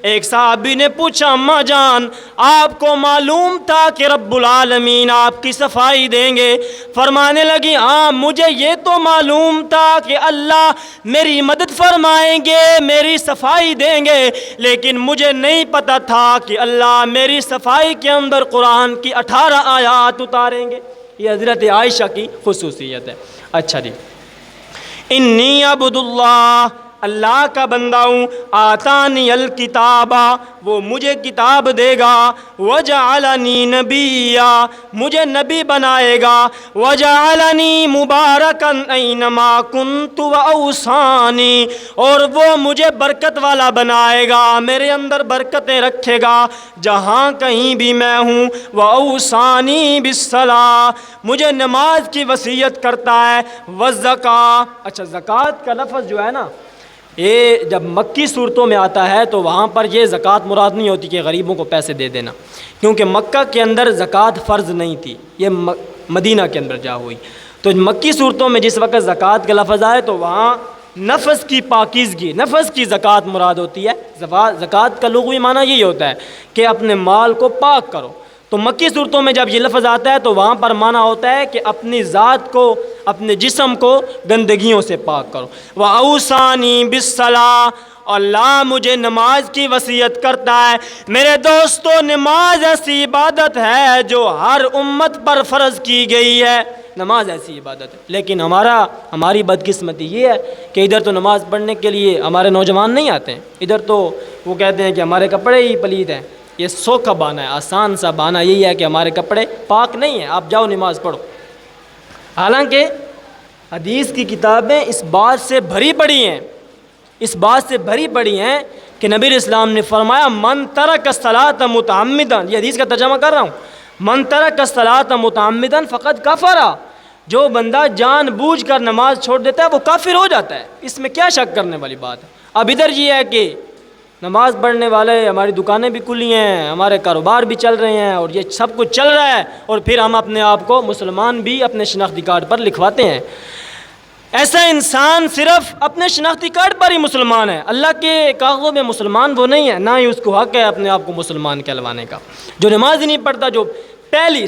ایک صحابی نے پوچھا، اماں جان آپ کو معلوم تھا کہ رب العالمین آپ کی صفائی دیں گے؟ فرمانے لگی، ہاں مجھے یہ تو معلوم تھا کہ اللہ میری مدد فرمائیں گے، میری صفائی دیں گے، لیکن مجھے نہیں پتہ تھا کہ اللہ میری صفائی کے اندر قرآن کی 18 آیات اتاریں گے۔ یہ حضرت عائشہ کی خصوصیت ہے۔ اچھا جی، انی عبد اللہ، اللہ کا بندہ ہوں، آتانی الکتابہ، وہ مجھے کتاب دے گا، وجعلنی نبیا، مجھے نبی بنائے گا، وجعلنی مبارکن اینما کنت واوصانی، اور وہ مجھے برکت والا بنائے گا، میرے اندر برکتیں رکھے گا جہاں کہیں بھی میں ہوں، واوصانی بالصلاۃ، مجھے نماز کی وصیت کرتا ہے، والزکاۃ۔ اچھا، زکوٰۃ کا لفظ جو ہے نا، یہ جب مکی صورتوں میں آتا ہے تو وہاں پر یہ زکوٰۃ مراد نہیں ہوتی کہ غریبوں کو پیسے دے دینا، کیونکہ مکہ کے اندر زکوٰۃ فرض نہیں تھی، یہ مدینہ کے اندر جا ہوئی۔ تو مکی صورتوں میں جس وقت زکوٰۃ کا لفظ آئے تو وہاں نفس کی پاکیزگی، نفس کی زکوٰۃ مراد ہوتی ہے۔ زکوٰۃ کا لغوی معنی یہی ہوتا ہے کہ اپنے مال کو پاک کرو۔ تو مکی صورتوں میں جب یہ لفظ آتا ہے تو وہاں پر معنی ہوتا ہے کہ اپنی ذات کو، اپنے جسم کو گندگیوں سے پاک کرو۔ وَأَوْصَانِي بِالصَّلَاةِ، اللہ مجھے نماز کی وصیت کرتا ہے۔ میرے دوستو، نماز ایسی عبادت ہے جو ہر امت پر فرض کی گئی ہے، نماز ایسی عبادت ہے۔ لیکن ہماری بدقسمتی یہ ہے کہ ادھر تو نماز پڑھنے کے لیے ہمارے نوجوان نہیں آتے ہیں، ادھر تو وہ کہتے ہیں کہ ہمارے کپڑے ہی پلید ہیں۔ یہ سوکھا بہانہ ہے، آسان سا بہانہ یہی ہے کہ ہمارے کپڑے پاک نہیں ہیں، آپ جاؤ نماز پڑھو۔ حالانکہ حدیث کی کتابیں اس بات سے بھری پڑی ہیں، اس بات سے بھری پڑی ہیں کہ نبی اسلام نے فرمایا، من ترک الصلاۃ متعمدا، یہ حدیث کا ترجمہ کر رہا ہوں، من ترک الصلاۃ متعمدا فقد کفر، جو بندہ جان بوجھ کر نماز چھوڑ دیتا ہے وہ کافر ہو جاتا ہے۔ اس میں کیا شک کرنے والی بات ہے؟ اب ادھر یہ ہے کہ نماز پڑھنے والے، ہماری دکانیں بھی کھلی ہیں، ہمارے کاروبار بھی چل رہے ہیں اور یہ سب کچھ چل رہا ہے، اور پھر ہم اپنے آپ کو مسلمان بھی اپنے شناختی کارڈ پر لکھواتے ہیں۔ ایسا انسان صرف اپنے شناختی کارڈ پر ہی مسلمان ہے، اللہ کے کاغذوں میں مسلمان وہ نہیں ہے، نہ ہی اس کو حق ہے اپنے آپ کو مسلمان کہلوانے کا۔ جو نماز ہی نہیں پڑھتا، جو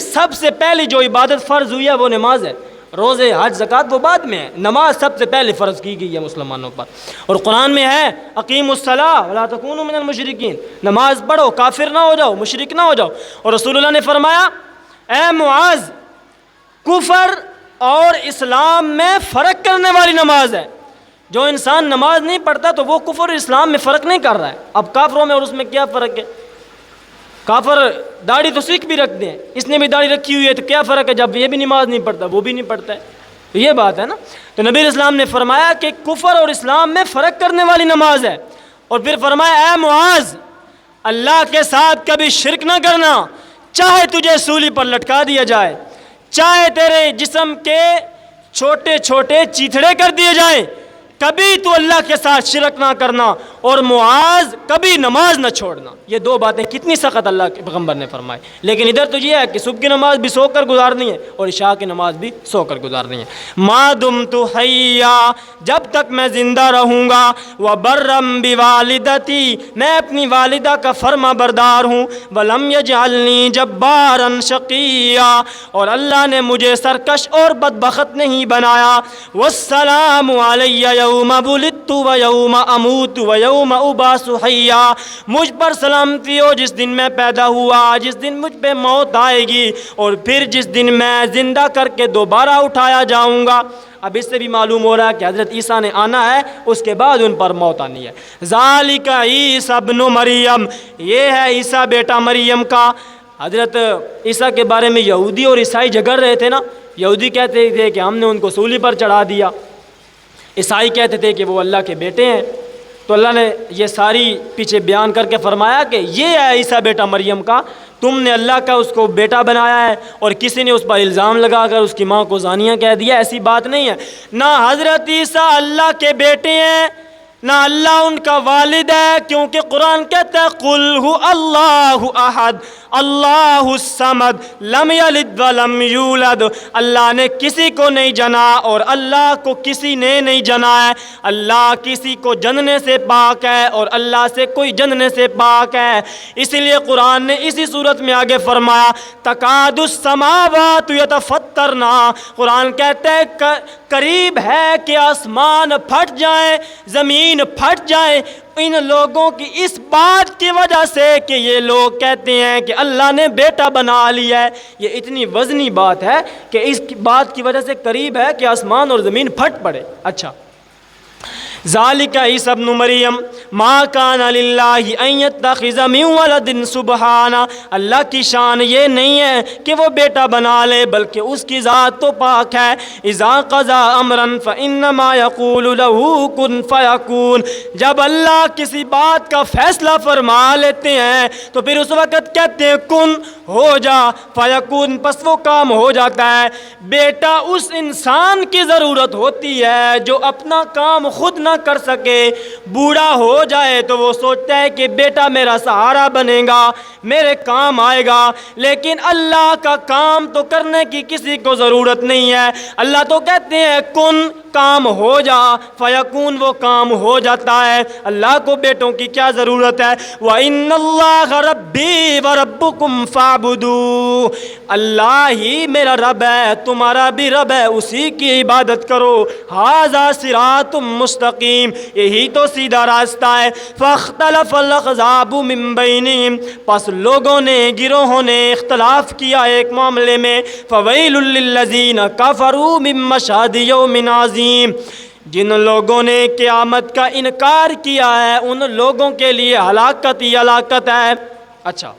سب سے پہلی جو عبادت فرض ہوئی ہے وہ نماز ہے۔ روزے، حج، زکوٰۃ وہ بعد میں ہے، نماز سب سے پہلے فرض کی گئی ہے مسلمانوں پر۔ اور قرآن میں ہے، اقیموا الصلاۃ ولا تکونوا من المشرکین، نماز پڑھو، کافر نہ ہو جاؤ، مشرک نہ ہو جاؤ۔ اور رسول اللہ نے فرمایا، اے معاذ، کفر اور اسلام میں فرق کرنے والی نماز ہے۔ جو انسان نماز نہیں پڑھتا تو وہ کفر اور اسلام میں فرق نہیں کر رہا ہے۔ اب کافروں میں اور اس میں کیا فرق ہے؟ کافر داڑھی تو سکھ بھی رکھتے ہیں، اس نے بھی داڑھی رکھی ہوئی ہے، تو کیا فرق ہے جب یہ بھی نماز نہیں پڑھتا وہ بھی نہیں پڑھتا ہے؟ تو یہ بات ہے نا۔ تو نبی اسلام نے فرمایا کہ کفر اور اسلام میں فرق کرنے والی نماز ہے، اور پھر فرمایا، اے معاذ، اللہ کے ساتھ کبھی شرک نہ کرنا، چاہے تجھے سولی پر لٹکا دیا جائے، چاہے تیرے جسم کے چھوٹے چھوٹے چیتھڑے کر دیے جائیں، کبھی تو اللہ کے ساتھ شرک نہ کرنا، اور معاذ کبھی نماز نہ چھوڑنا۔ یہ دو باتیں کتنی سخت اللہ کے پیغمبر نے فرمائی۔ لیکن ادھر تو یہ ہے کہ صبح کی نماز بھی سو کر گزارنی ہے اور عشاء کی نماز بھی سو کر گزارنی ہے۔ ما دمت حیا، جب تک میں زندہ رہوں گا، وبرم بوالدتی، میں اپنی والدہ کا فرما بردار ہوں، ولم یجعلنی جبارا شقیا، اور اللہ نے مجھے سرکش اور بدبخت نہیں بنایا۔ والسلام علی یوم ولدت و یوم اموت و یوم ابعث حیا، مجھ پر سلامتی ہو جس دن میں پیدا ہوا، جس دن مجھ پہ موت آئے گی، اور پھر جس دن میں زندہ کر کے دوبارہ اٹھایا جاؤں گا۔ اب اس سے بھی معلوم ہو رہا ہے کہ حضرت عیسیٰ نے آنا ہے، اس کے بعد ان پر موت آنی ہے۔ ذالک عیسیٰ ابن مریم، یہ ہے عیسیٰ بیٹا مریم کا۔ حضرت عیسیٰ کے بارے میں یہودی اور عیسائی جھگڑ رہے تھے نا یہودی کہتے تھے کہ ہم نے ان کو سولی پر چڑھا دیا، عیسائی کہتے تھے کہ وہ اللہ کے بیٹے ہیں۔ تو اللہ نے یہ ساری پیچھے بیان کر کے فرمایا کہ یہ ہے عیسیٰ بیٹا مریم کا، تم نے اللہ کا اس کو بیٹا بنایا ہے اور کسی نے اس پر الزام لگا کر اس کی ماں کو زانیہ کہہ دیا، ایسی بات نہیں ہے۔ نہ حضرت عیسیٰ اللہ کے بیٹے ہیں، نہ اللہ ان کا والد ہے، کیونکہ قرآن کہتا ہے قُلْ هُوَ اللَّهُ أَحَدٌ اللہ الصمد لم یلد ولم یولد، اللہ نے کسی کو نہیں جنا اور اللہ کو کسی نے نہیں جنا ہے، اللہ کسی کو جننے سے پاک ہے اور اللہ سے کوئی جننے سے پاک ہے۔ اسی لیے قرآن نے اسی صورت میں آگے فرمایا تکاد السماوات یتفطرن، قرآن کہتا ہے قریب ہے کہ آسمان پھٹ جائیں، زمین پھٹ جائے ان لوگوں کی اس بات کی وجہ سے کہ یہ لوگ کہتے ہیں کہ اللہ نے بیٹا بنا لیا ہے۔ یہ اتنی وزنی بات ہے کہ اس بات کی وجہ سے قریب ہے کہ آسمان اور زمین پھٹ پڑے۔ اچھا، ذالک عیسی ابن مریم ما کان للہ ان یتخذ من ولد سبحانہ، اللہ کی شان یہ نہیں ہے کہ وہ بیٹا بنا لے بلکہ اس کی ذات تو پاک ہے۔ اذا قضى امرا فانما يقول له کن فیکون، جب اللہ کسی بات کا فیصلہ فرما لیتے ہیں تو پھر اس وقت کہتے ہیں کن، ہو جا، فیکون، پس وہ کام ہو جاتا ہے۔ بیٹا اس انسان کی ضرورت ہوتی ہے جو اپنا کام خود نہ کر سکے، بوڑھا ہو جائے تو وہ سوچتا ہے کہ بیٹا میرا سہارا بنے گا، میرے کام آئے گا، لیکن اللہ کا کام تو کرنے کی کسی کو ضرورت نہیں ہے۔ اللہ تو کہتے ہیں کن، کام ہو جا، فیکون، وہ کام ہو جاتا ہے۔ اللہ کو بیٹوں کی کیا ضرورت ہے؟ وَإِنَّ اللَّهَ رَبِّي وَرَبُّكُمْ فَاعْبُدُوهُ، اللہ ہی میرا رب ہے، تمہارا بھی رب ہے، اسی کی عبادت کرو۔ ھذا صراط مستقیم، یہی تو سیدھا راستہ ہے۔ فاختلف الاحزاب من بینہم، پس لوگوں نے، گروہوں نے اختلاف کیا ایک معاملے میں۔ فویل للذین کفروا من مشہد یوم عظیم، جن لوگوں نے قیامت کا انکار کیا ہے ان لوگوں کے لیے ہلاکت ہی ہلاکت ہے۔ اچھا،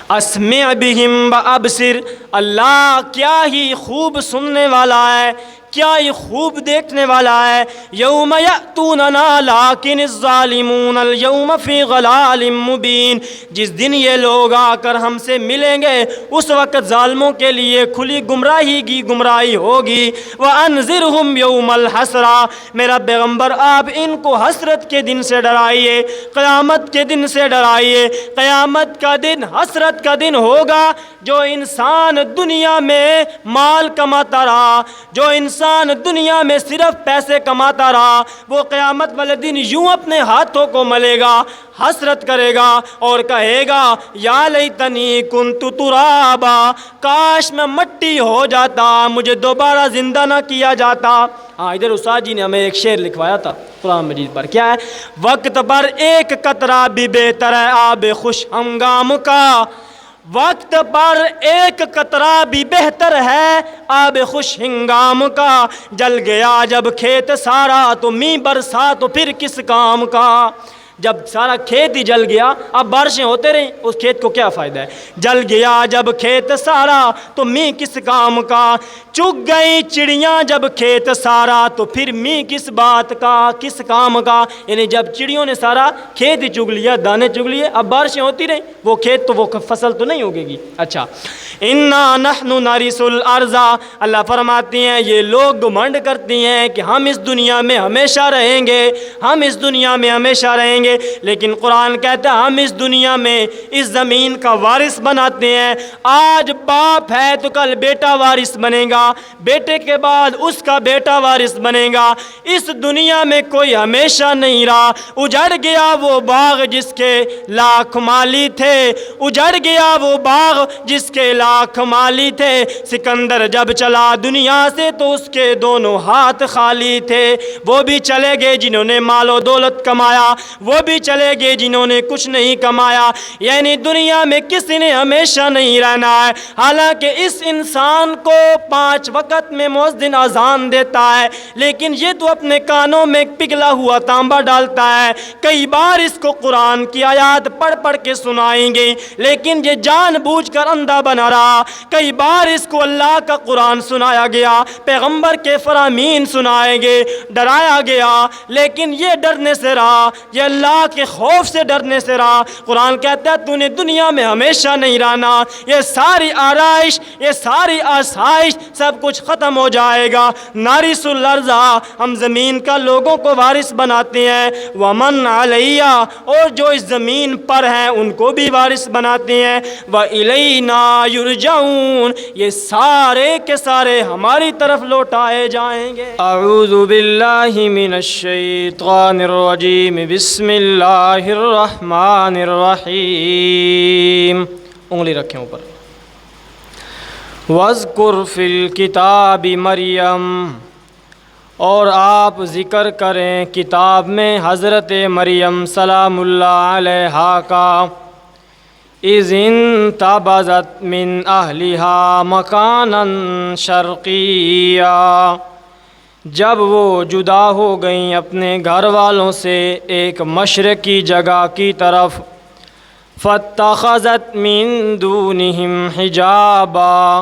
اسمع بہم وابصر، اللہ کیا ہی خوب سننے والا ہے، کیا یہ خوب دیکھنے والا ہے۔ یوم یأتوننا لیکن الظالمون اليوم فی غلال مبین، جس دن یہ لوگ آ کر ہم سے ملیں گے اس وقت ظالموں کے لیے کھلی گمراہی ہوگی۔ وانذرہم یوم الحسرہ، میرا پیغمبر آپ ان کو حسرت کے دن سے ڈرائیے، قیامت کے دن سے ڈرائیے۔ قیامت کا دن حسرت کا دن ہوگا، جو انسان دنیا میں مال کماتا رہا، جو انسان دنیا میں صرف پیسے کماتا رہا، وہ قیامت والے دن یوں اپنے ہاتھوں کو ملے گا، حسرت کرے گا اور کہے گا یا لیتنی کنت ترابا، کاش میں مٹی ہو جاتا، مجھے دوبارہ زندہ نہ کیا جاتا۔ ہاں، ادھر استاد جی نے ہمیں ایک شعر لکھوایا تھا قرآن مجید پر، کیا ہے؟ وقت پر ایک قطرہ بھی بہتر ہے آب خوش ہنگام کا، وقت پر ایک قطرہ بھی بہتر ہے آب خوش ہنگام کا، جل گیا جب کھیت سارا تو می برسا تو پھر کس کام کا۔ جب سارا کھیت ہی جل گیا، اب بارشیں ہوتے رہیں، اس کھیت کو کیا فائدہ ہے؟ جل گیا جب کھیت سارا تو می کس کام کا، چگ گئی چڑیاں جب کھیت سارا تو پھر می کس بات کا، کس کام کا۔ یعنی جب چڑیوں نے سارا کھیت ہی چگ لیا، دانے چگ لیے، اب بارشیں ہوتی رہیں، وہ کھیت تو وہ فصل تو نہیں ہوگے گی۔ اچھا، انا نحن نرث الارض، اللہ فرماتی ہیں یہ لوگ گھمنڈ کرتی ہیں کہ ہم اس دنیا میں ہمیشہ رہیں گے، ہم اس دنیا میں ہمیشہ رہیں گے، لیکن قرآن کہتا ہے ہم اس دنیا میں اس زمین کا وارث بناتے ہیں۔ آج باپ ہے تو کل بیٹا وارث بنے گا، بیٹے کے بعد اس کا بیٹا وارث بنے گا۔ اس دنیا میں کوئی ہمیشہ نہیں رہا، اجڑ گیا وہ باغ جس کے لاکھ مالی تھے، اجڑ گیا وہ باغ جس کے لاکھ مالی تھے۔ سکندر جب چلا دنیا سے تو اس کے دونوں ہاتھ خالی تھے، وہ بھی چلے گئے جنہوں نے مال و دولت کمایا، وہ بھی چلے گئے جنہوں نے کچھ نہیں کمایا۔ یعنی دنیا میں کسی نے ہمیشہ نہیں رہنا ہے۔ حالانکہ اس انسان کو 5 وقت میں مؤذن اذان دیتا ہے، لیکن یہ تو اپنے کانوں میں پگھلا ہوا تانبا ڈالتا ہے۔ کئی بار اس کو قرآن کی آیات پڑھ پڑھ کے سنائیں گے، لیکن یہ جان بوجھ کر اندھا بنا رہا پڑھا، کئی بار اس کو اللہ کا قرآن سنایا گیا، پیغمبر کے فرامین سنائے گے، ڈرایا گیا، لیکن یہ ڈرنے سے رہا، یہ اللہ کے خوف سے ڈرنے سے رہا۔ قرآن کہتا ہے تو نے دنیا میں ہمیشہ نہیں رہنا، یہ ساری آرائش، یہ ساری آسائش سب کچھ ختم ہو جائے گا۔ نارث الارض، ہم زمین کا لوگوں کو وارث بناتے ہیں، ومن علیہ، اور جو اس زمین پر ہیں ان کو بھی وارث بناتے ہیں، وَإِلَيْنَا يُرْجَعُونَ، یہ سارے کے سارے ہماری طرف لوٹائے جائیں گے۔ اعوذ باللہ من الشیطان الرجیم، بسم اللہ الرحمن الرحیم۔ انگلی رکھیں اوپر۔ وَاذْكُرْ فِي الْكِتَابِ مریم، اور آپ ذکر کریں کتاب میں حضرت مریم سلام اللہ علیہا کا، اِذِ انتبذت من اہلہا مکانا شرقیا، جب وہ جدا ہو گئیں اپنے گھر والوں سے ایک مشرقی جگہ کی طرف، فاتخذت من دونہم حجابا،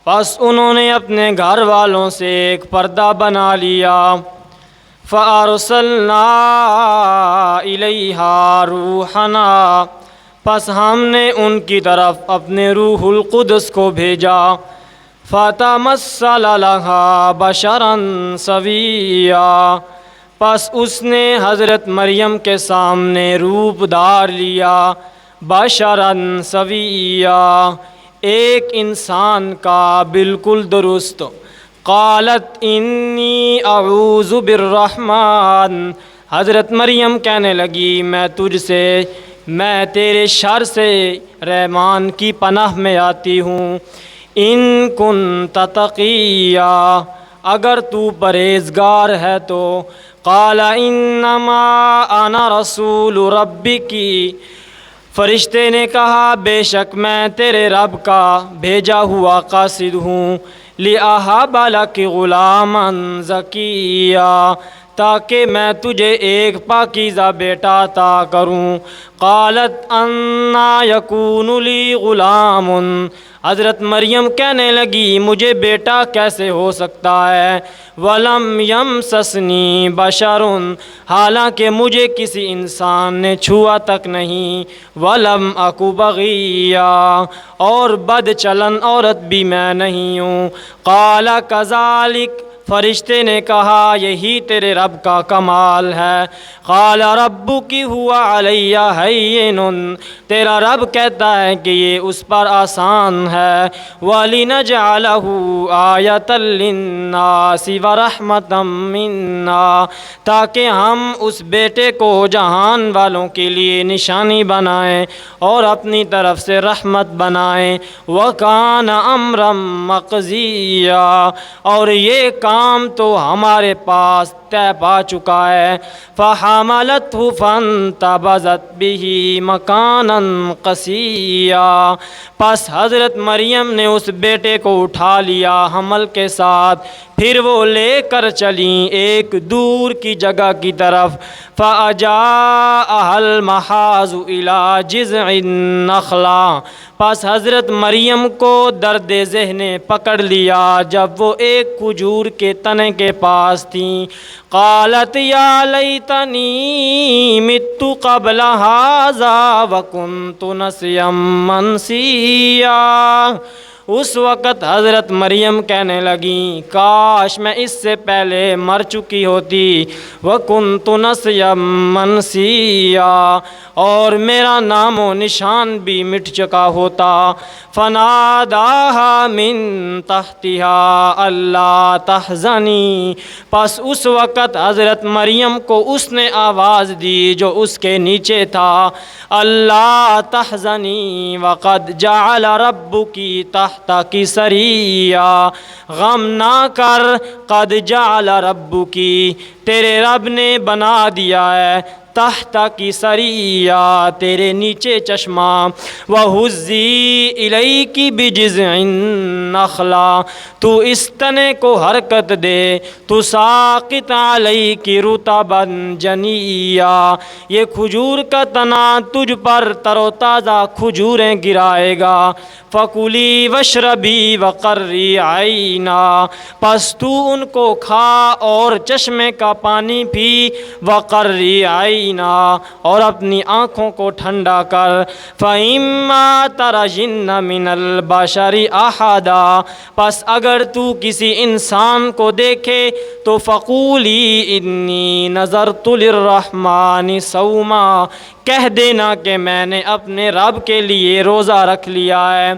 پس انہوں نے اپنے گھر والوں سے ایک پردہ بنا لیا، فَأَرْسَلْنَا إِلَيْهَا رُوحَنَا، پس ہم نے ان کی طرف اپنے روح القدس کو بھیجا، فَتَمَثَّلَ لَهَا بَشَرًا سَوِيًّا، پس اس نے حضرت مریم کے سامنے روپ دھار لیا، بشراً سویا، ایک انسان کا بالکل درست۔ قالت انی اعوذ بالرحمن، حضرت مریم کہنے لگی میں تیرے شر سے رحمان کی پناہ میں آتی ہوں، ان کنت تقیا، اگر تو پرہیزگار ہے تو۔ قال انما انا رسول ربک، فرشتے نے کہا بے شک میں تیرے رب کا بھیجا ہوا قاصد ہوں، لِأَهَبَ لَكِ غُلَامًا زَكِيًّا، تاکہ میں تجھے ایک پاکیزہ بیٹا عطا کروں۔ قالت اَنَّىٰ يَكُونُ لِي غُلَامٌ، حضرت مریم کہنے لگی مجھے بیٹا کیسے ہو سکتا ہے، وَلَمْ يَمْسَسْنِي بَشَرٌ، حالانکہ مجھے کسی انسان نے چھوا تک نہیں، وَلَمْ أَكُ بَغِيًّا، اور بد چلن عورت بھی میں نہیں ہوں۔ قَالَ كَذَلِكَ، فرشتے نے کہا یہی تیرے رب کا کمال ہے۔ قال ربک هو علی ہین، تیرا رب کہتا ہے کہ یہ اس پر آسان ہے۔ وَلِنَجْعَلَهُ آیَةً لِلنَّاسِ وَرَحْمَةً مِنَّا، تاکہ ہم اس بیٹے کو جہان والوں کے لیے نشانی بنائیں اور اپنی طرف سے رحمت بنائیں۔ وَكَانَ أَمْرًا مَقْضِيًّا، اور یہ کام تو ہمارے پاس طے پا چکا ہے۔ فَحَمَلَتْهُ فَانْتَبَذَتْ بِهِ مَكَانًا قَصِيًّا، پس حضرت مریم نے اس بیٹے کو اٹھا لیا حمل کے ساتھ، پھر وہ لے کر چلیں ایک دور کی جگہ کی طرف۔ فَأَجَاءَهَا الْمَخَاضُ إِلَىٰ جِذْعِ النَّخْلَةِ، پس حضرت مریم کو درد ذہن پکڑ لیا جب وہ ایک کھجور کے تنے کے پاس تھیں۔ قالت یا لیتنی مت قبل ھذا وکنت نسیا منسیا، اس وقت حضرت مریم کہنے لگیں کاش میں اس سے پہلے مر چکی ہوتی، وَكُنْتُ نَسْيًا مَنْسِيًّا، اور میرا نام و نشان بھی مٹ چکا ہوتا۔ فَنَادَاهَا مِن تَحْتِهَا أَلَّا تَحْزَنِي، پس اس وقت حضرت مریم کو اس نے آواز دی جو اس کے نیچے تھا، اللہ تحزنی وقد جعل ربکی تحتک سریا، غم نہ کر، قد جعل ربکی، تیرے رب نے بنا دیا ہے، تحت کی سریا، تیرے نیچے چشمہ، وَهُزِّي إِلَيْكِ بِجِذْعِ النَّخْلَةِ، تو اس تنے کو حرکت دے، تُسَاقِطْ عَلَيْكِ رُطَبًا جَنِيًّا، یہ کھجور کا تنا تجھ پر تر و تازہ کھجوریں گرائے گا۔ فکلی وشربی وقرری عینا، پس تو ان کو کھا اور چشمے کا پانی پی، وقرری عینا، اور اپنی آنکھوں کو ٹھنڈا کر، فَإِمَّا تَرَيِنَّ مِنَ الْبَشَرِ أَحَدًا، پس اگر تو کسی انسان کو دیکھے تو فقولی انی نذرت للرحمن صوما، کہہ دینا کہ میں نے اپنے رب کے لیے روزہ رکھ لیا ہے،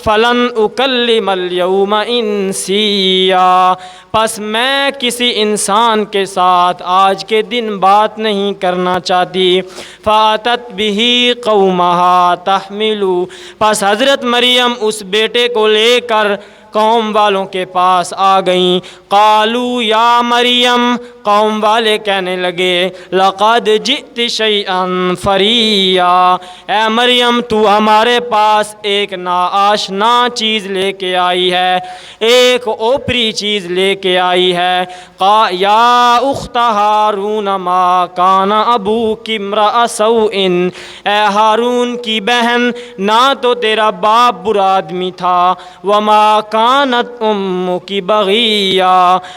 فلن اکلم اليوم انسیا، پس میں کسی انسان کے ساتھ آج کے دن بات نہیں کرنا چاہتی، فاتت به قومها تحملو، پس حضرت مریم اس بیٹے کو لے کر قوم والوں کے پاس آ گئیں، قالوا یا مریم، قوم والے کہنے لگے لقد جئت شیئا فریا، اے مریم تو ہمارے پاس ایک ناآشنا چیز لے کے آئی ہے، ایک اوپری چیز لے کے آئی ہے، یا اخت ہارون ما کان ابوک امرأ سوء، اے ہارون کی بہن نہ تو تیرا باپ برا آدمی تھا، وما کانت امک بغیہ،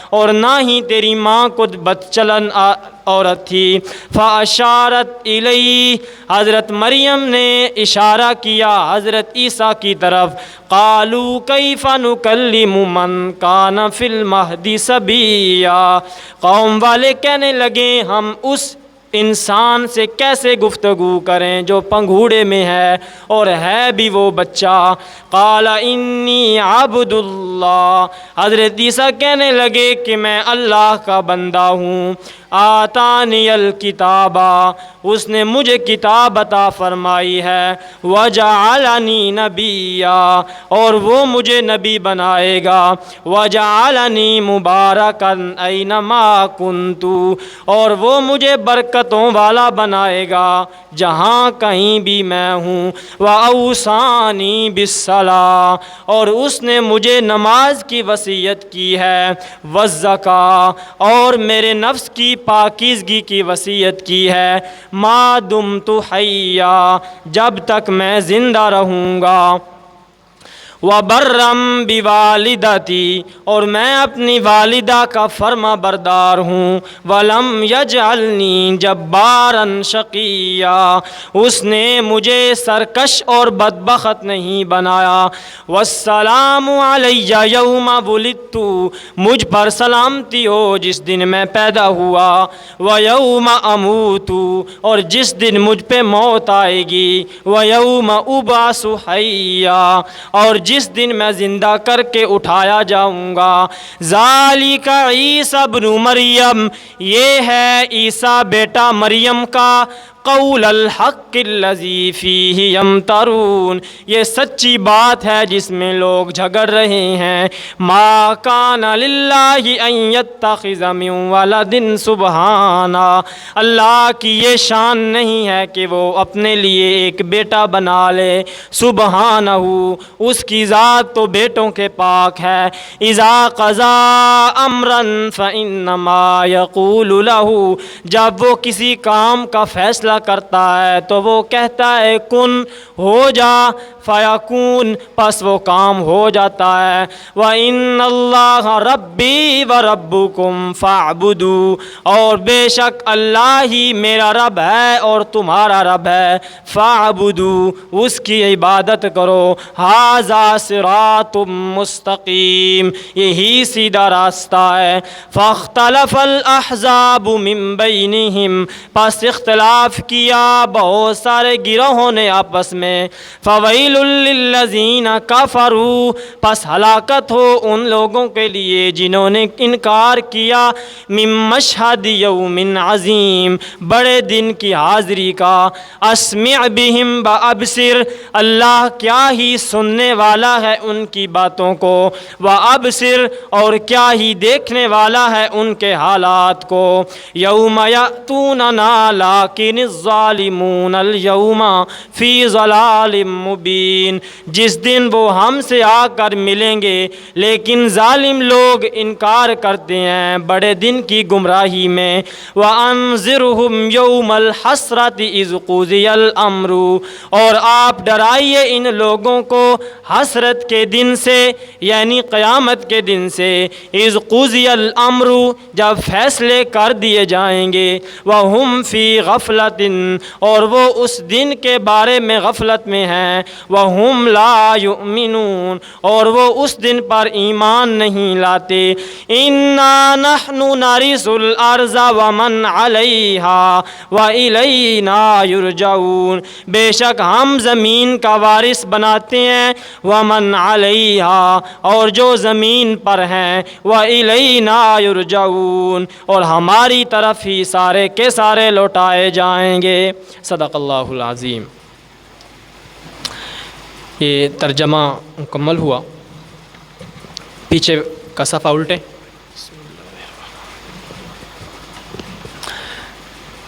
اور نہ ہی تیری ماں کو بد چلن عورت تھی، فاشارت الیہ، حضرت مریم نے اشارہ کیا حضرت عیسیٰ کی طرف، قالوا کیف نکلم من کان فی المہد صبیا، قوم والے کہنے لگے ہم اس انسان سے کیسے گفتگو کریں جو پنگھوڑے میں ہے اور ہے بھی وہ بچہ، قال انی عبد اللہ، حضرت عیسیٰ کہنے لگے کہ میں اللہ کا بندہ ہوں، آتانی الکتابہ، اس نے مجھے کتاب عطا فرمائی ہے، وجعلنی نبیا، اور وہ مجھے نبی بنائے گا، وجعلنی مبارکا اینما کنت، اور وہ مجھے برکتوں والا بنائے گا جہاں کہیں بھی میں ہوں، واوصانی بالصلاۃ، اور اس نے مجھے نماز کی وصیت کی ہے، والزکاۃ، اور میرے نفس کی پاکیزگی کی وصیت کی ہے، ما دمت حیا، جب تک میں زندہ رہوں گا، وبرم بوالدتی، اور میں اپنی والدہ کا فرما بردار ہوں، ولم یجعلنی جبارا شقیا، اس نے مجھے سرکش اور بدبخت نہیں بنایا، والسلام علی یوم ولدت، مجھ پر سلامتی ہو جس دن میں پیدا ہوا، ویوم اموت، اور جس دن مجھ پہ موت آئے گی، ویوم ابعث حیا، اور جس دن میں زندہ کر کے اٹھایا جاؤں گا، ذالک عیسیٰ ابن مریم، یہ ہے عیسیٰ بیٹا مریم کا، قول الحق الذی فیہ یمترون، یہ سچی بات ہے جس میں لوگ جھگڑ رہے ہیں، ما کان للہ ان یتخذ من ولد سبحانہ، اللہ کی یہ شان نہیں ہے کہ وہ اپنے لیے ایک بیٹا بنا لے، سبحانہ، اس کی ذات تو بیٹوں کے پاک ہے، اذا قضا امرا فانما یقول لہ، جب وہ کسی کام کا فیصلہ کرتا ہے تو وہ کہتا ہے کن، ہو جا، فیکون، پس وہ کام ہو جاتا ہے، وَإِنَّ اللَّهَ رَبِّي وَرَبُّكُمْ فَاعْبُدُوا، اور بے شک اللہ ہی میرا رب ہے اور تمہارا رب ہے، فَاعْبُدُوا، اس کی عبادت کرو، هَذَا صِرَاطٌ مستقیم، یہی سیدھا راستہ ہے، فَاخْتَلَفَ الْأَحْزَابُ مِن بَيْنِهِمْ، پس اختلاف کیا بہت سارے گروہوں نے آپس میں، فویل للذین کفروا، پس ہلاکت ہو ان لوگوں کے لیے جنہوں نے انکار کیا، من مشہد یوم عظیم، بڑے دن کی حاضری کا، اسمع بہم وابصر، اللہ کیا ہی سننے والا ہے ان کی باتوں کو، وابصر، اور کیا ہی دیکھنے والا ہے ان کے حالات کو، یوم یأتوننا لیکن الظالمون اليوم فی ضلال مبین، جس دن وہ ہم سے آ کر ملیں گے لیکن ظالم لوگ انکار کرتے ہیں بڑے دن کی گمراہی میں۔ وَأَنذِرْهُمْ يَوْمَ الْحَسْرَةِ إِذْ قُضِيَ الْأَمْرُ، اور آپ ڈرائیے ان لوگوں کو حسرت کے دن سے، یعنی قیامت کے دن سے، اذ قضی الامر، جب فیصلے کر دیے جائیں گے، وہم فی غفلت، اور وہ اس دن کے بارے میں غفلت میں ہیں، وہم لا یؤمنون، اور وہ اس دن پر ایمان نہیں لاتے۔ انا نحن نرث الارض ومن علیہا والینا یرجعون، بے شک ہم زمین کا وارث بناتے ہیں، ومن علیہا، اور جو زمین پر ہیں، وَإِلَيْنَا يُرْجَعُونَ، اور ہماری طرف ہی سارے کے سارے لوٹائے جائیں گے۔ صدق اللہ العظیم۔ یہ ترجمہ مکمل ہوا، پیچھے کا صفحہ الٹیں۔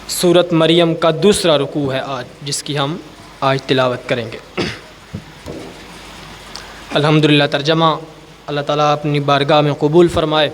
سورۃ مریم کا دوسرا رکوع ہے آج، جس کی ہم آج تلاوت کریں گے۔ الحمدللہ ترجمہ اللہ تعالیٰ اپنی بارگاہ میں قبول فرمائے۔